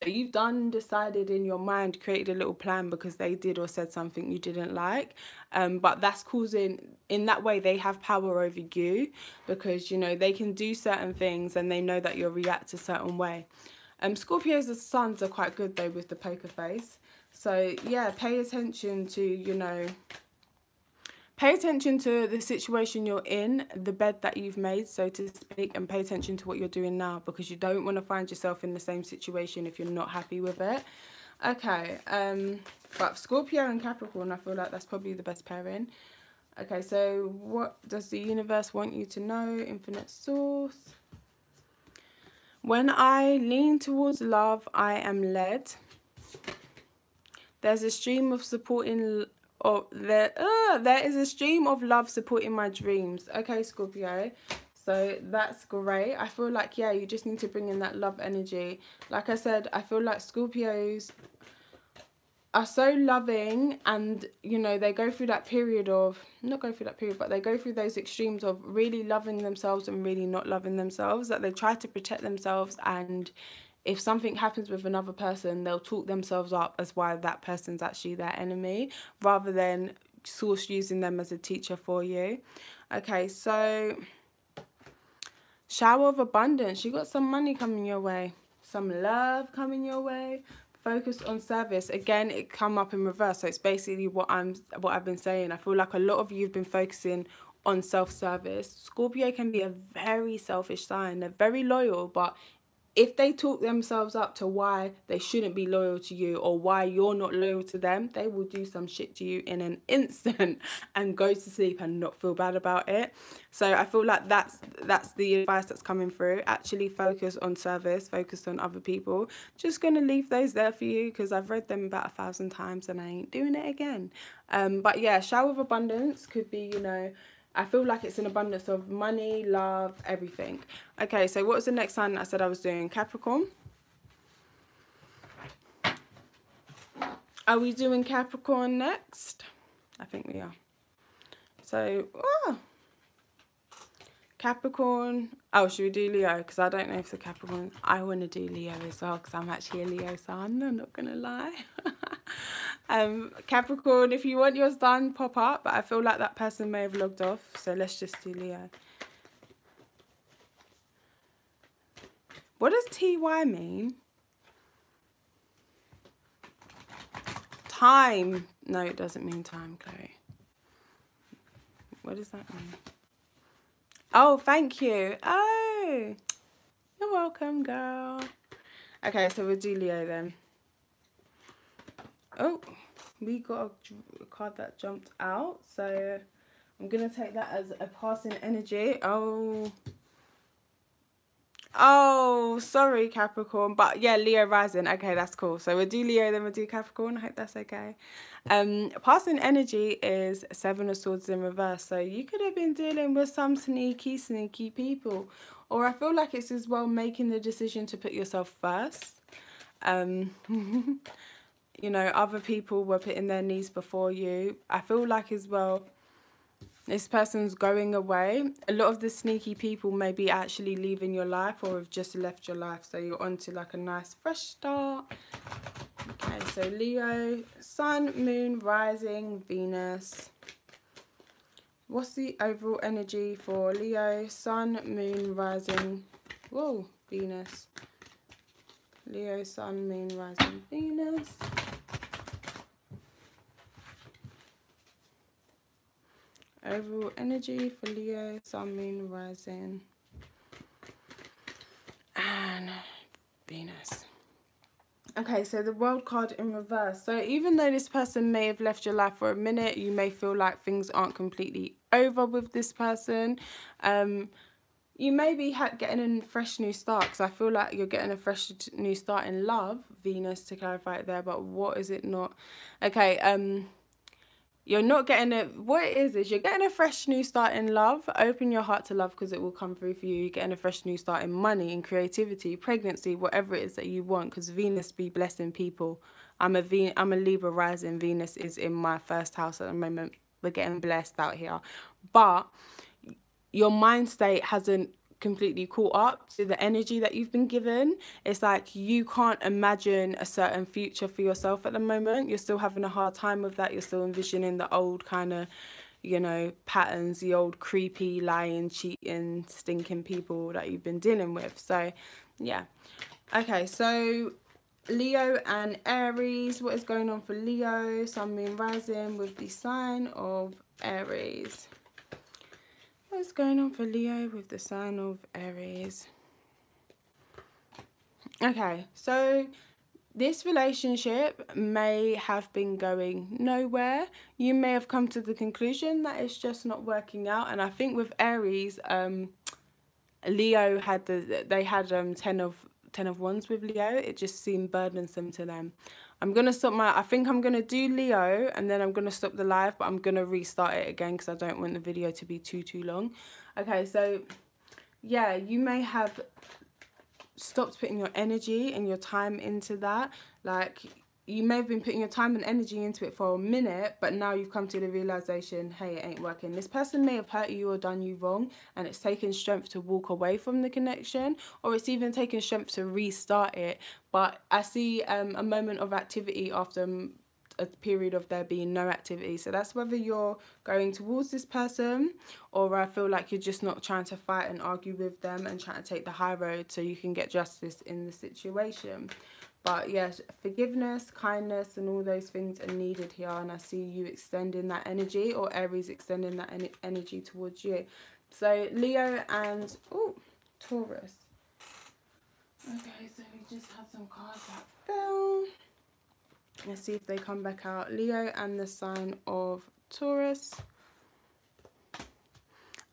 So you've decided in your mind, created a little plan because they did or said something you didn't like. But that's causing, in that way, they have power over you, because, you know, they can do certain things and they know that you'll react a certain way. Scorpio's sons are quite good though with the poker face. So yeah, pay attention to, you know, pay attention to the situation you're in, the bed that you've made, so to speak, and pay attention to what you're doing now, because you don't want to find yourself in the same situation if you're not happy with it. Okay, but Scorpio and Capricorn, I feel like that's probably the best pairing. Okay, so what does the universe want you to know? Infinite source. When I lean towards love, I am led. There's a stream of supporting, or there is a stream of love supporting my dreams. Okay, Scorpio, so that's great. I feel like, yeah, you just need to bring in that love energy. Like I said, I feel like Scorpios are so loving, and, you know, they go through that period of, not go through that period, but they go through those extremes of really loving themselves and really not loving themselves, that they try to protect themselves, and if something happens with another person, they'll talk themselves up as why that person's actually their enemy, rather than Source using them as a teacher for you. Okay, so shower of abundance. You got some money coming your way, some love coming your way. Focus on service. Again, it come up in reverse, so it's basically what I've been saying. I feel like a lot of you have been focusing on self-service. Scorpio can be a very selfish sign. They're very loyal, but if they talk themselves up to why they shouldn't be loyal to you, or why you're not loyal to them, they will do some shit to you in an instant and go to sleep and not feel bad about it. So I feel like that's the advice that's coming through. Actually focus on service, focus on other people. Just going to leave those there for you because I've read them about 1,000 times and I ain't doing it again. But yeah, shower of abundance could be, you know, I feel like it's an abundance of money, love, everything. Okay, so what was the next sign I said I was doing? Capricorn. Are we doing Capricorn next? I think we are. So, Capricorn. Oh, should we do Leo? Because I don't know if the Capricorn... I want to do Leo as well because I'm actually a Leo sun. I'm not going to lie. Capricorn, if you want yours done, pop up. But I feel like that person may have logged off. So let's just do Leo. What does TY mean? Time. No, it doesn't mean time, Chloe. What does that mean? Oh, thank you. Oh, you're welcome, girl. Okay, so we'll do Leo then. Oh, we got a card that jumped out. So I'm going to take that as a passing energy. Oh, sorry, Capricorn. But yeah, Leo rising. Okay, that's cool. So we'll do Leo, then we'll do Capricorn. I hope that's okay. Passing energy is 7 of Swords in reverse. So you could have been dealing with some sneaky people. Or I feel like it's as well making the decision to put yourself first. You know, other people were putting their needs before you. I feel like as well, this person's going away. A lot of the sneaky people may be actually leaving your life or have just left your life. So you're on to like a nice fresh start. Okay, so Leo, Sun, Moon, Rising, Venus. What's the overall energy for Leo, Sun, Moon, Rising, whoa, Venus. Leo, Sun, Moon, Rising, Venus. Overall energy for Leo, Sun, Moon, Rising, and Venus. Okay, so the World card in reverse. So even though this person may have left your life for a minute, you may feel like things aren't completely over with this person. You may be getting a fresh new start, because I feel like you're getting a fresh new start in love, Venus, to clarify it there, but what is it not? Okay, you're not getting a, what it is you're getting a fresh new start in love. Open your heart to love, because it will come through for you. You're getting a fresh new start in money, in creativity, pregnancy, whatever it is that you want, because Venus be blessing people. I'm a Libra rising. Venus is in my first house at the moment. We're getting blessed out here. But your mind state hasn't completely caught up to the energy that you've been given. It's like you can't imagine a certain future for yourself at the moment. You're still having a hard time with that. You're still envisioning the old kind of, you know, patterns, the old creepy, lying, cheating, stinking people that you've been dealing with. So yeah. Okay, so Leo and Aries. What is going on for Leo, Sun, Moon, Rising with the sign of Aries? What's going on for Leo with the sign of Aries? Okay, so this relationship may have been going nowhere. You may have come to the conclusion that it's just not working out. And I think with Aries, Leo had they had 10 of Wands with Leo. It just seemed burdensome to them. I'm going to stop I think I'm going to do Leo, and then I'm going to stop the live, but I'm going to restart it again because I don't want the video to be too long. Okay, so yeah, you may have stopped putting your energy and your time into that. Like, you may have been putting your time and energy into it for a minute, but now you've come to the realization, hey, it ain't working. This person may have hurt you or done you wrong, and it's taken strength to walk away from the connection, or it's even taken strength to restart it. But I see a moment of activity after a period of there being no activity. So that's whether you're going towards this person, or I feel like you're just not trying to fight and argue with them and trying to take the high road so you can get justice in the situation. But yes, forgiveness, kindness, and all those things are needed here. And I see you extending that energy, or Aries extending that energy towards you. So Leo and, oh, Taurus. Okay, so we just had some cards that fell. Let's see if they come back out. Leo and the sign of Taurus.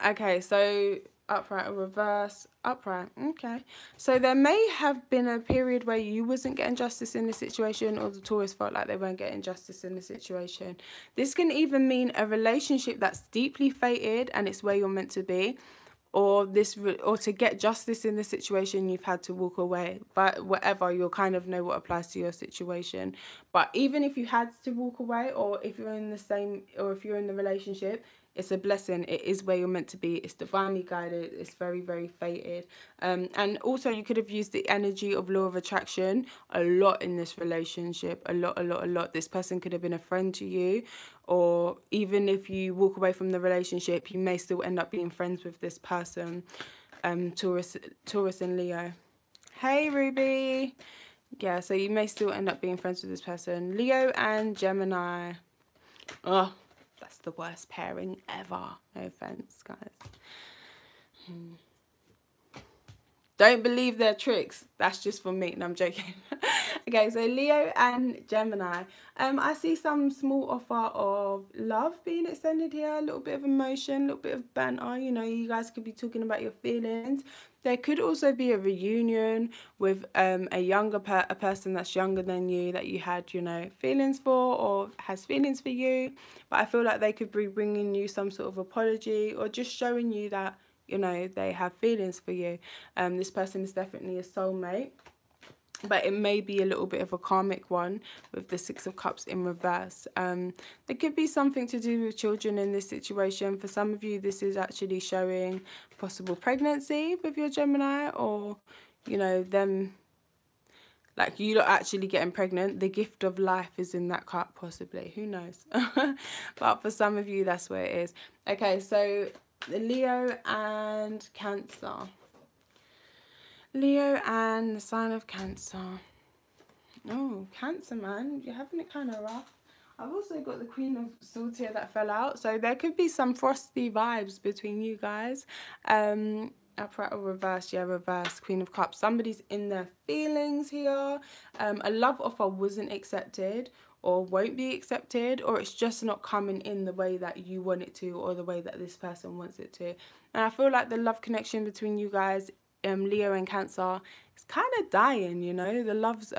Okay, so upright or reverse, upright. Okay, so there may have been a period where you wasn't getting justice in the situation, or the Taurus felt like they weren't getting justice in the situation. This can even mean a relationship that's deeply fated and it's where you're meant to be, or to get justice in the situation you've had to walk away. But whatever, you'll kind of know what applies to your situation. But even if you had to walk away, or if you're in the relationship, it's a blessing. It is where you're meant to be. It's divinely guided. It's very, very fated. And also you could have used the energy of law of attraction a lot in this relationship. A lot. This person could have been a friend to you, or even if you walk away from the relationship, you may still end up being friends with this person. Taurus and Leo. Hey, Ruby. Yeah, so you may still end up being friends with this person. Leo and Gemini. Oh, that's the worst pairing ever. No offense, guys. Don't believe their tricks. That's just for me. No, I'm joking. Okay, so Leo and Gemini. I see some small offer of love being extended here. A little bit of emotion, a little bit of banter. You know, you guys could be talking about your feelings. There could also be a reunion with a person that's younger than you that you had, you know, feelings for or has feelings for you. But I feel like they could be bringing you some sort of apology or just showing you that, you know, they have feelings for you. This person is definitely a soulmate, but it may be a little bit of a karmic one with the Six of Cups in reverse. There could be something to do with children in this situation. For some of you, this is actually showing possible pregnancy with your Gemini, or, you know, them, like, you lot actually getting pregnant. The gift of life is in that cup, possibly. Who knows? But for some of you, that's where it is. Okay, so Leo and Cancer. Leo and the sign of Cancer. Oh, Cancer, man. You're having it kind of rough. I've also got the Queen of Swords here that fell out. So there could be some frosty vibes between you guys. Upright or reverse? Yeah, reverse. Queen of Cups. Somebody's in their feelings here. A love offer wasn't accepted or won't be accepted, or it's just not coming in the way that you want it to or the way that this person wants it to. And I feel like the love connection between you guys, Leo and Cancer, is kind of dying, you know. The love's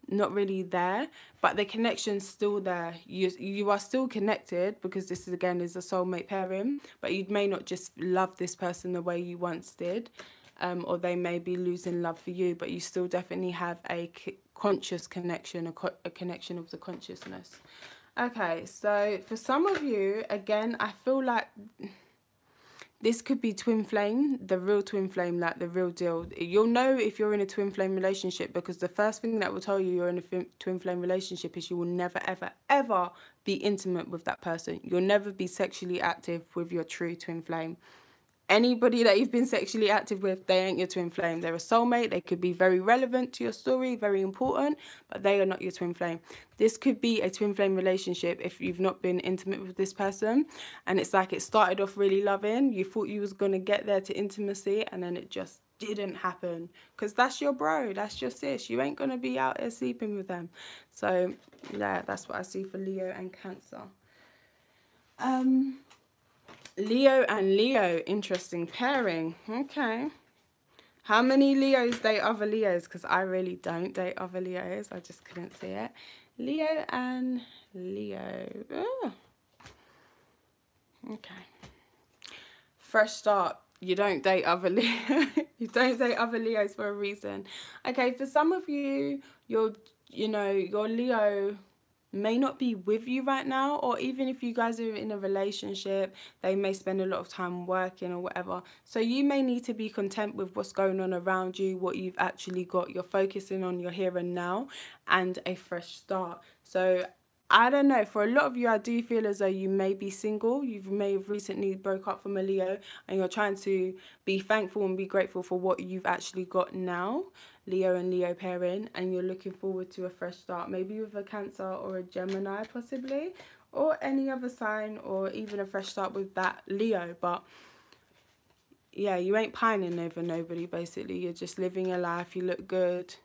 not really there, but the connection's still there. You are still connected, because this is, again, is a soulmate pairing, but you may not just love this person the way you once did, or they may be losing love for you, but you still definitely have a conscious connection, a connection of the consciousness. Okay, so for some of you, again, I feel like this could be twin flame, the real twin flame, like the real deal. You'll know if you're in a twin flame relationship, because the first thing that will tell you you're in a twin flame relationship is you will never, ever, ever be intimate with that person. You'll never be sexually active with your true twin flame. Anybody that you've been sexually active with, they ain't your twin flame. They're a soulmate. They could be very relevant to your story, very important, but they are not your twin flame. This could be a twin flame relationship if you've not been intimate with this person, and it's like it started off really loving. You thought you was going to get there to intimacy, and then it just didn't happen, because that's your bro, that's your sis. You ain't going to be out there sleeping with them. So yeah, that's what I see for Leo and Cancer. Leo and Leo, interesting pairing. Okay. How many Leos date other Leos? Because I really don't date other Leos. I just couldn't see it. Leo and Leo. Oh. Okay. Fresh start. You don't date other Leos. You don't date other Leos for a reason. Okay, for some of you, your Leo may not be with you right now, or even if you guys are in a relationship, they may spend a lot of time working or whatever. So you may need to be content with what's going on around you, what you've actually got. You're focusing on your here and now and a fresh start. So I don't know, for a lot of you, I do feel as though you may be single. You may have recently broke up from a Leo, and you're trying to be thankful and be grateful for what you've actually got now. Leo and Leo pairing, and you're looking forward to a fresh start, maybe with a Cancer or a Gemini possibly, or any other sign, or even a fresh start with that Leo. But yeah, you ain't pining over nobody, basically. You're just living your life. You look good.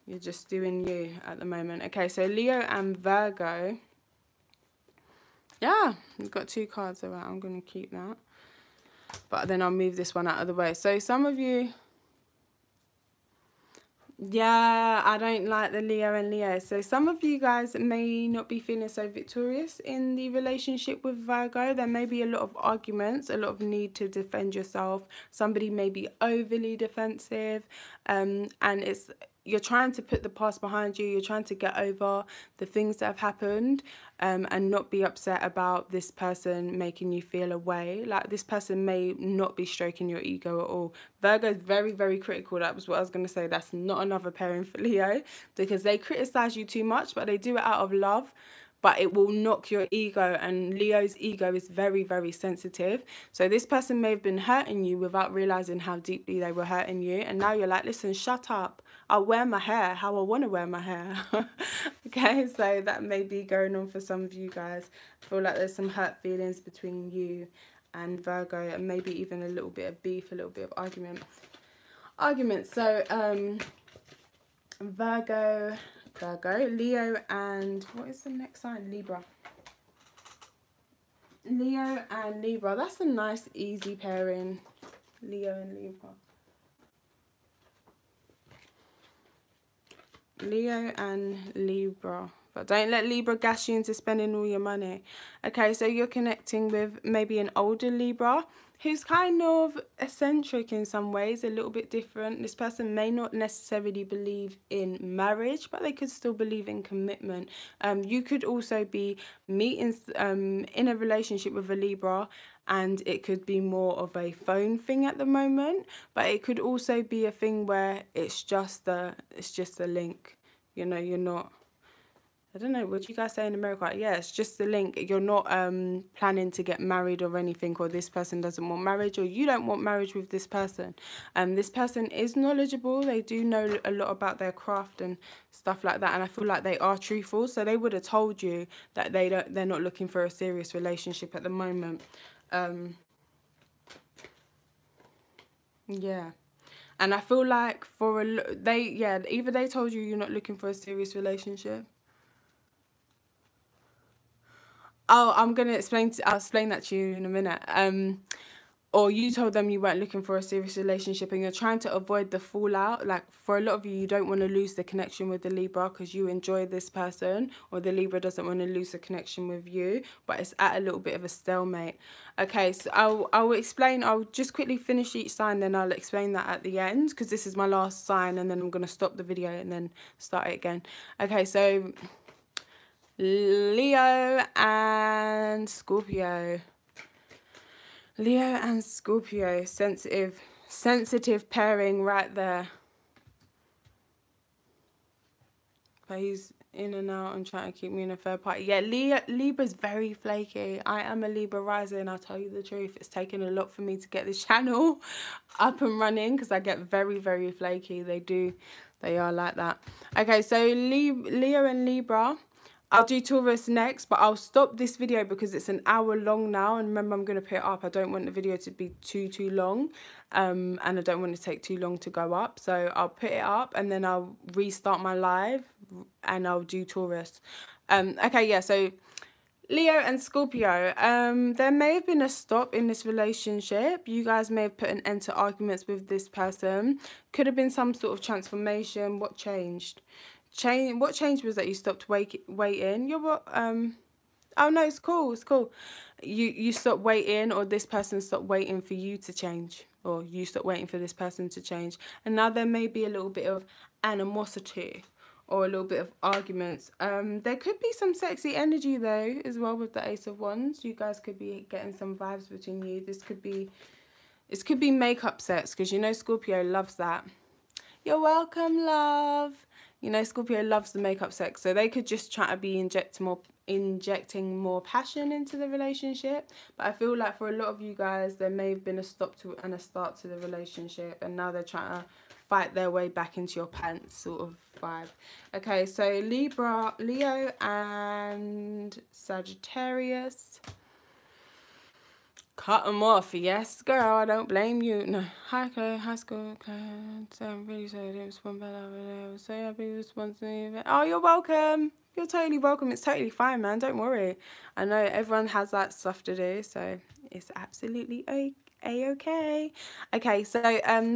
You're just doing you at the moment. Okay, so Leo and Virgo. Yeah, we've got 2 cards around. I'm going to keep that, but then I'll move this one out of the way. So some of you, yeah, I don't like the Leo and Leo. So some of you guys may not be feeling so victorious in the relationship with Virgo. There may be a lot of arguments, a lot of need to defend yourself. Somebody may be overly defensive, and you're trying to put the past behind you. You're trying to get over the things that have happened, and not be upset about this person making you feel away. Like, this person may not be stroking your ego at all. Virgo is very, very critical. That was what I was going to say. That's not another pairing for Leo, because they criticize you too much, but they do it out of love. But it will knock your ego, and Leo's ego is very, very sensitive. So this person may have been hurting you without realizing how deeply they were hurting you, and now you're like, listen, shut up. I'll wear my hair how I want to wear my hair. Okay, so that may be going on for some of you guys. I feel like there's some hurt feelings between you and Virgo, and maybe even a little bit of beef, a little bit of argument. So Virgo, Leo, and what is the next sign? Libra. Leo and Libra. That's a nice easy pairing. Leo and Libra. Leo and Libra. But don't let Libra gas you into spending all your money. Okay, so you're connecting with maybe an older Libra who's kind of eccentric in some ways, a little bit different. This person may not necessarily believe in marriage, but they could still believe in commitment. You could also be meeting in a relationship with a Libra, and it could be more of a phone thing at the moment, but it could also be a thing where it's just a link. You know, you're not, I don't know, what do you guys say in America? Yeah, it's just the link. You're not planning to get married or anything, or this person doesn't want marriage, or you don't want marriage with this person. This person is knowledgeable. They do know a lot about their craft and stuff like that, and I feel like they are truthful. So they would have told you that they're not looking for a serious relationship at the moment. Yeah. And I feel like either they told you you're not looking for a serious relationship. Oh, I'll explain that to you in a minute. Or you told them you weren't looking for a serious relationship and you're trying to avoid the fallout. Like, for a lot of you, you don't want to lose the connection with the Libra because you enjoy this person, or the Libra doesn't want to lose the connection with you, but it's at a little bit of a stalemate. Okay, so I'll explain. I'll just quickly finish each sign, then I'll explain that at the end, because this is my last sign, and then I'm going to stop the video and then start it again. Okay, so Leo and Scorpio. Leo and Scorpio, sensitive pairing right there. But he's in and out and trying to keep me in a third party. Yeah, Libra's very flaky. I am a Libra rising, I'll tell you the truth. It's taken a lot for me to get this channel up and running because I get very, very flaky. They are like that. Okay, so Leo and Libra. I'll do Taurus next, but I'll stop this video because it's an hour long now. And remember, I'm going to put it up. I don't want the video to be too long. And I don't want it to take too long to go up. So I'll put it up and then I'll restart my live and I'll do Taurus. Okay, yeah, so Leo and Scorpio, there may have been a stop in this relationship. You guys may have put an end to arguments with this person. Could have been some sort of transformation. What changed? What changed was that you stopped waiting. You're what? Oh no, it's cool. It's cool. You stopped waiting, or this person stopped waiting for you to change, or you stopped waiting for this person to change. And now there may be a little bit of animosity or a little bit of arguments. There could be some sexy energy though as well with the Ace of Wands. You guys could be getting some vibes between you. This could be makeup sets, because you know Scorpio loves that. You're welcome, love. You know, Scorpio loves the makeup sex, so they could just try to be injecting more passion into the relationship. But I feel like for a lot of you guys, there may have been a stop to and a start to the relationship, and now they're trying to fight their way back into your pants sort of vibe. Okay, so Leo and Sagittarius. Cut them off. Yes, girl, I don't blame you. No. Hi, Claire. High school, Claire. I'm really sorry. It was one better. I was so happy this once. Oh, you're welcome. You're totally welcome. It's totally fine, man. Don't worry. I know everyone has that stuff to do, so it's absolutely okay. Okay, so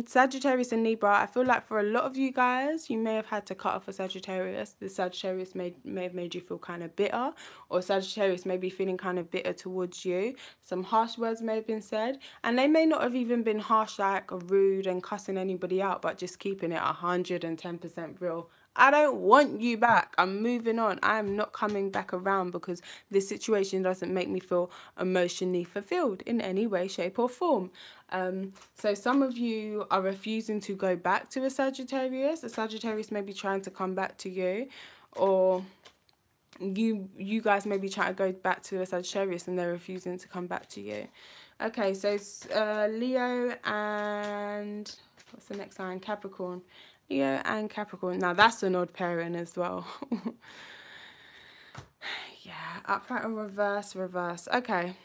Sagittarius and Libra, I feel like for a lot of you guys, you may have had to cut off a Sagittarius. The Sagittarius may have made you feel kind of bitter, or Sagittarius may be feeling kind of bitter towards you. Some harsh words may have been said, and they may not have even been harsh, like rude and cussing anybody out, but just keeping it 110% real. I don't want you back. I'm moving on. I am not coming back around because this situation doesn't make me feel emotionally fulfilled in any way, shape or form. So some of you are refusing to go back to a Sagittarius. A Sagittarius may be trying to come back to you, or you guys may be trying to go back to a Sagittarius and they're refusing to come back to you. Okay, so Leo and what's the next sign? Capricorn. Leo and Capricorn. Now that's an odd pairing as well. Yeah, upright or reverse. Okay.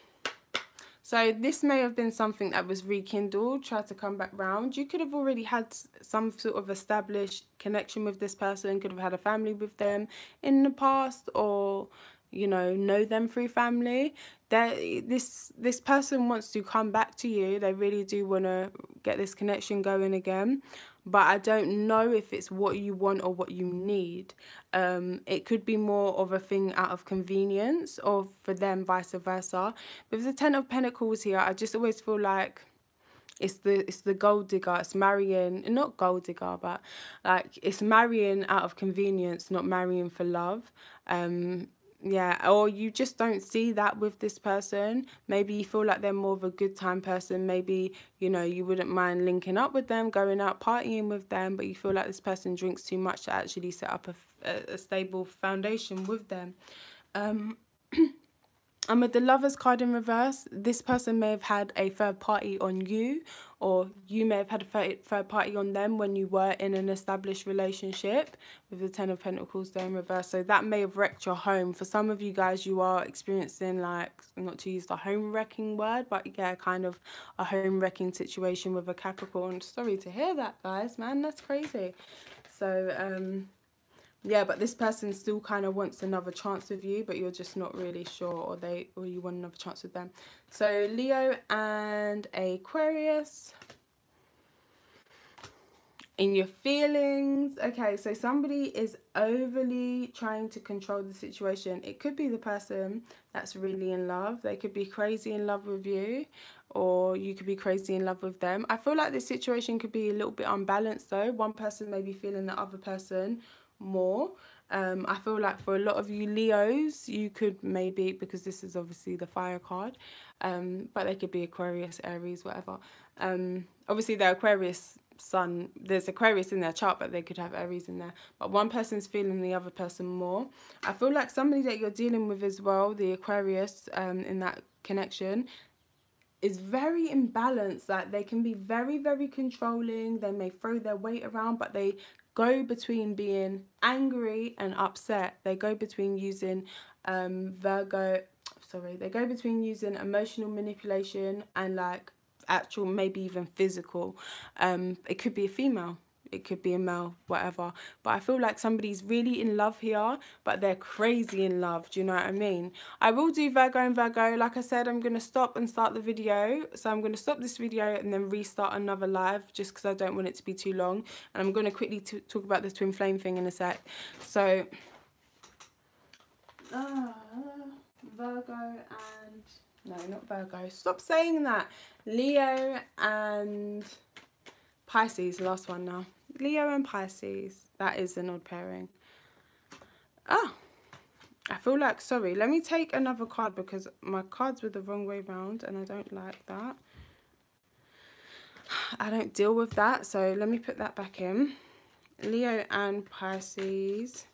So this may have been something that was rekindled, tried to come back round. You could have already had some sort of established connection with this person, could have had a family with them in the past, or you know them through family. This person wants to come back to you. They really do want to get this connection going again, but I don't know if it's what you want or what you need. It could be more of a thing out of convenience, or for them vice versa. With the Ten of Pentacles here, I just always feel like it's the gold digger. It's marrying, not gold digger, but like it's marrying out of convenience, not marrying for love. Yeah, or you just don't see that with this person. Maybe you feel like they're more of a good time person. Maybe, you know, you wouldn't mind linking up with them, going out partying with them, but you feel like this person drinks too much to actually set up a stable foundation with them. And with the Lovers card in reverse, this person may have had a third party on you, or you may have had a third party on them when you were in an established relationship, with the Ten of Pentacles there in reverse. So that may have wrecked your home. For some of you guys, you are experiencing, like, not to use the home wrecking word, but yeah, kind of a home wrecking situation with a Capricorn. Sorry to hear that, guys, man, that's crazy. So, yeah, but this person still kind of wants another chance with you, but you're just not really sure, or you want another chance with them. So Leo and Aquarius. In your feelings. Okay, so somebody is overly trying to control the situation. It could be the person that's really in love. They could be crazy in love with you, or you could be crazy in love with them. I feel like this situation could be a little bit unbalanced though. One person may be feeling the other person more. I feel like for a lot of you Leos, you could maybe, because this is obviously the fire card, but they could be Aquarius, Aries, whatever. Obviously the Aquarius sun, there's Aquarius in their chart, but they could have Aries in there. But one person's feeling the other person more. I feel like somebody that you're dealing with as well, the Aquarius, in that connection, is very imbalanced. Like they can be very, very controlling. They may throw their weight around, but they go between being angry and upset. They go between using they go between using emotional manipulation and like actual, maybe even physical. It could be a female, it could be a male, whatever. But I feel like somebody's really in love here, but they're crazy in love. Do you know what I mean? I will do Virgo and Virgo. Like I said, I'm going to stop and start the video. So I'm going to stop this video and then restart another live, just because I don't want it to be too long. And I'm going to quickly talk about the twin flame thing in a sec. So Virgo and... No, not Virgo. Stop saying that. Leo and Pisces, last one now. Leo and Pisces. That is an odd pairing. Oh, I feel like, sorry, let me take another card because my cards were the wrong way round and I don't like that. I don't deal with that, so let me put that back in. Leo and Pisces.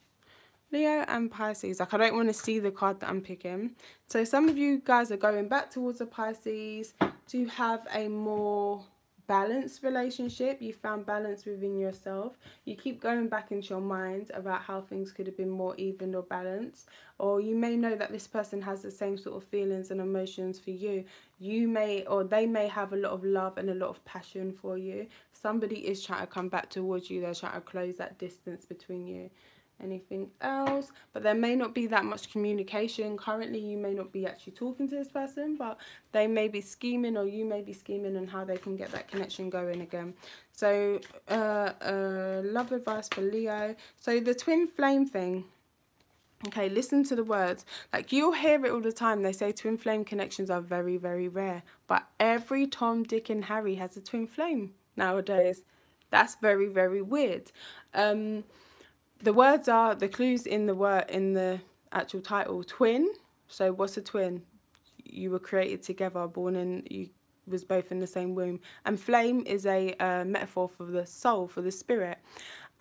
Leo and Pisces. Like, I don't want to see the card that I'm picking. So some of you guys are going back towards a Pisces to have a more balanced relationship. You found balance within yourself. You keep going back into your mind about how things could have been more even or balanced. Or you may know that this person has the same sort of feelings and emotions for you. You may, or they may have a lot of love and a lot of passion for you. Somebody is trying to come back towards you. They're trying to close that distance between you. Anything else? But there may not be that much communication currently. You may not be actually talking to this person, but they may be scheming, or you may be scheming on how they can get that connection going again. So love advice for Leo. So the twin flame thing, okay, listen to the words. Like, you'll hear it all the time. They say twin flame connections are very, very rare, but every Tom, Dick and Harry has a twin flame nowadays. That's very, very weird. The words are, the clues in the word, in the actual title, twin. So what's a twin? You were created together, born in, you was both in the same womb. And flame is a metaphor for the soul, for the spirit.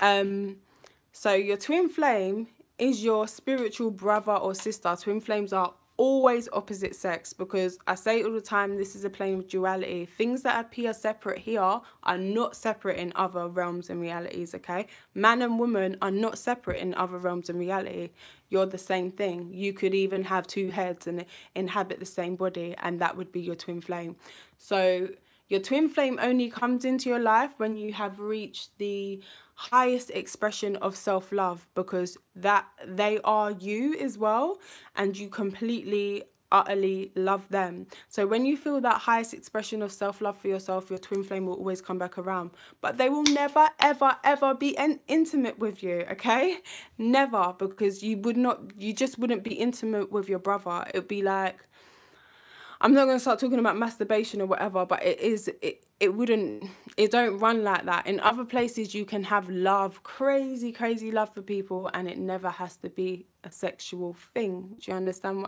So your twin flame is your spiritual brother or sister. Twin flames are always opposite sex, because I say all the time, this is a plane of duality. Things that appear separate here are not separate in other realms and realities, okay? Man and woman are not separate in other realms and reality. You're the same thing. You could even have two heads and inhabit the same body, and that would be your twin flame. So your twin flame only comes into your life when you have reached the highest expression of self-love, because that they are you as well, and you completely utterly love them. So when you feel that highest expression of self-love for yourself, your twin flame will always come back around, but they will never ever ever be intimate with you, okay? Never, because you just wouldn't be intimate with your brother. It would be like, I'm not going to start talking about masturbation or whatever, but it don't run like that. In other places, you can have love, crazy love for people, and it never has to be a sexual thing. Do you understand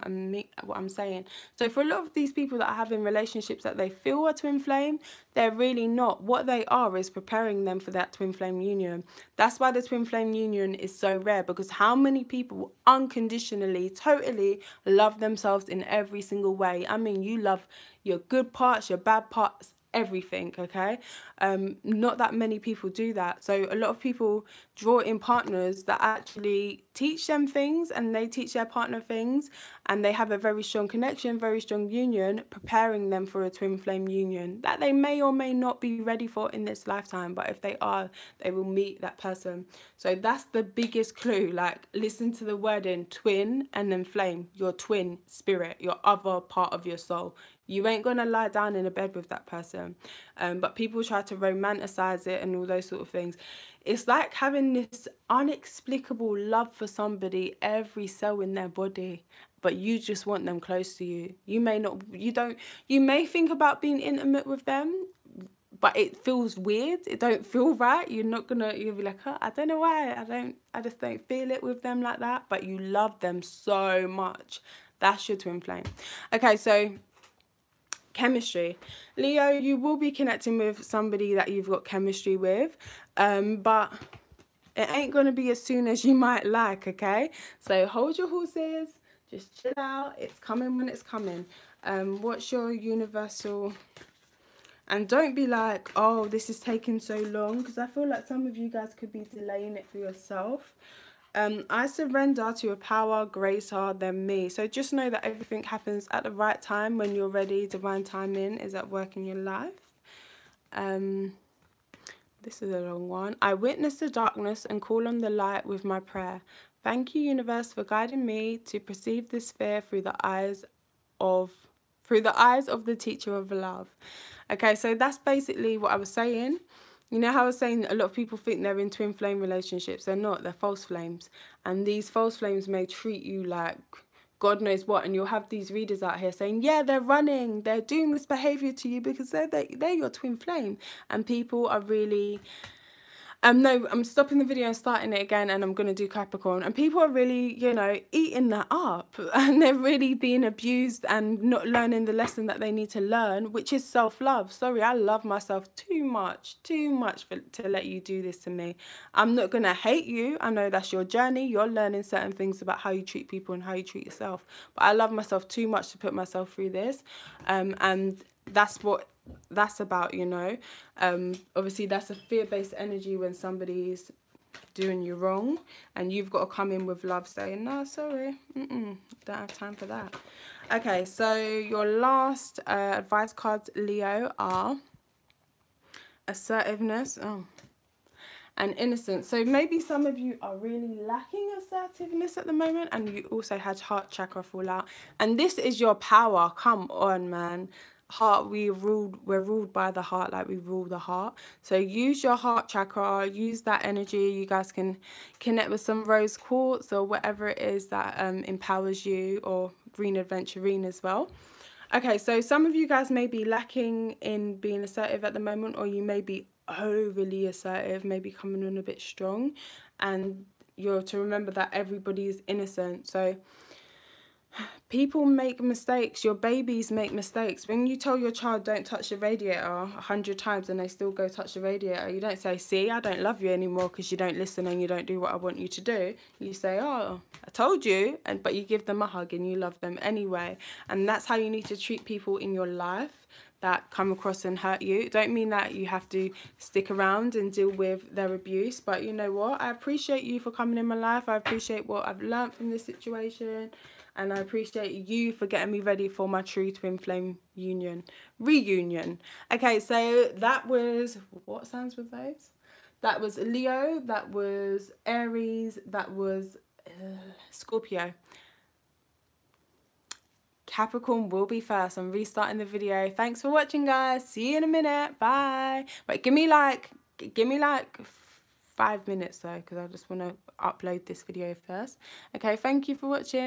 what I'm saying? So for a lot of these people that are having relationships that they feel are twin flame, they're really not. What they are is preparing them for that twin flame union. That's why the twin flame union is so rare, because how many people unconditionally, totally love themselves in every single way? I mean, you love your good parts, your bad parts, everything, okay? Not that many people do that. So a lot of people draw in partners that actually teach them things, and they teach their partner things, and they have a very strong connection, very strong union, preparing them for a twin flame union that they may or may not be ready for in this lifetime, but if they are, they will meet that person. So that's the biggest clue. Like, listen to the wording twin and then flame, your twin spirit, your other part of your soul. You ain't gonna lie down in a bed with that person. But people try to romanticize it and all those sort of things. It's like having this inexplicable love for somebody, every cell in their body, but you just want them close to you. You may think about being intimate with them, but it feels weird. It don't feel right. You'll be like, oh, I don't know why. I just don't feel it with them like that. But you love them so much. That's your twin flame. Okay, so chemistry. Leo, you will be connecting with somebody that you've got chemistry with, but it ain't going to be as soon as you might like, okay? So hold your horses, just chill out. It's coming when it's coming. What's your universal? And don't be like, oh, this is taking so long, because I feel like some of you guys could be delaying it for yourself. I surrender to a power greater than me. So just know that everything happens at the right time, when you're ready. Divine timing is at work in your life. This is a long one. I witness the darkness and call on the light with my prayer. Thank you, universe, for guiding me to perceive this fear through the eyes of the teacher of love. Okay, so that's basically what I was saying. You know how I was saying a lot of people think they're in twin flame relationships. They're not. They're false flames. And these false flames may treat you like God knows what. And you'll have these readers out here saying, yeah, they're running. They're doing this behavior to you because they're your twin flame. And people are really... no, I'm stopping the video and starting it again, and I'm going to do Capricorn. And people are really, you know, eating that up. And they're really being abused and not learning the lesson that they need to learn, which is self-love. Sorry, I love myself too much to let you do this to me. I'm not going to hate you. I know that's your journey. You're learning certain things about how you treat people and how you treat yourself. But I love myself too much to put myself through this. And that's what... that's about, you know. Obviously that's a fear-based energy when somebody's doing you wrong, and you've got to come in with love, saying, no, sorry, don't have time for that. Okay, so your last advice cards, Leo, are assertiveness and innocence. So maybe some of you are really lacking assertiveness at the moment, and you also had heart chakra fall out, and this is your power. Come on, man. Heart, we're ruled by the heart, like we rule the heart. So use your heart chakra, use that energy. You guys can connect with some rose quartz or whatever it is that empowers you, or green aventurine as well. Okay, so some of you guys may be lacking in being assertive at the moment, or you may be overly assertive, maybe coming on a bit strong, and you're to remember that everybody is innocent. So People make mistakes. Your babies make mistakes. When you tell your child don't touch the radiator 100 times and they still go touch the radiator, you don't say, see, I don't love you anymore because you don't listen and you don't do what I want you to do. You say, oh, I told you, but you give them a hug and you love them anyway. And that's how you need to treat people in your life that come across and hurt you. Don't mean that you have to stick around and deal with their abuse, but you know what? I appreciate you for coming in my life. I appreciate what I've learned from this situation. And I appreciate you for getting me ready for my true twin flame reunion. Okay, so that was, what signs were those? That was Leo, that was Aries, that was Scorpio. Capricorn will be first. I'm restarting the video. Thanks for watching, guys. See you in a minute. Bye. Wait, give me like 5 minutes though, because I just want to upload this video first. Okay, thank you for watching.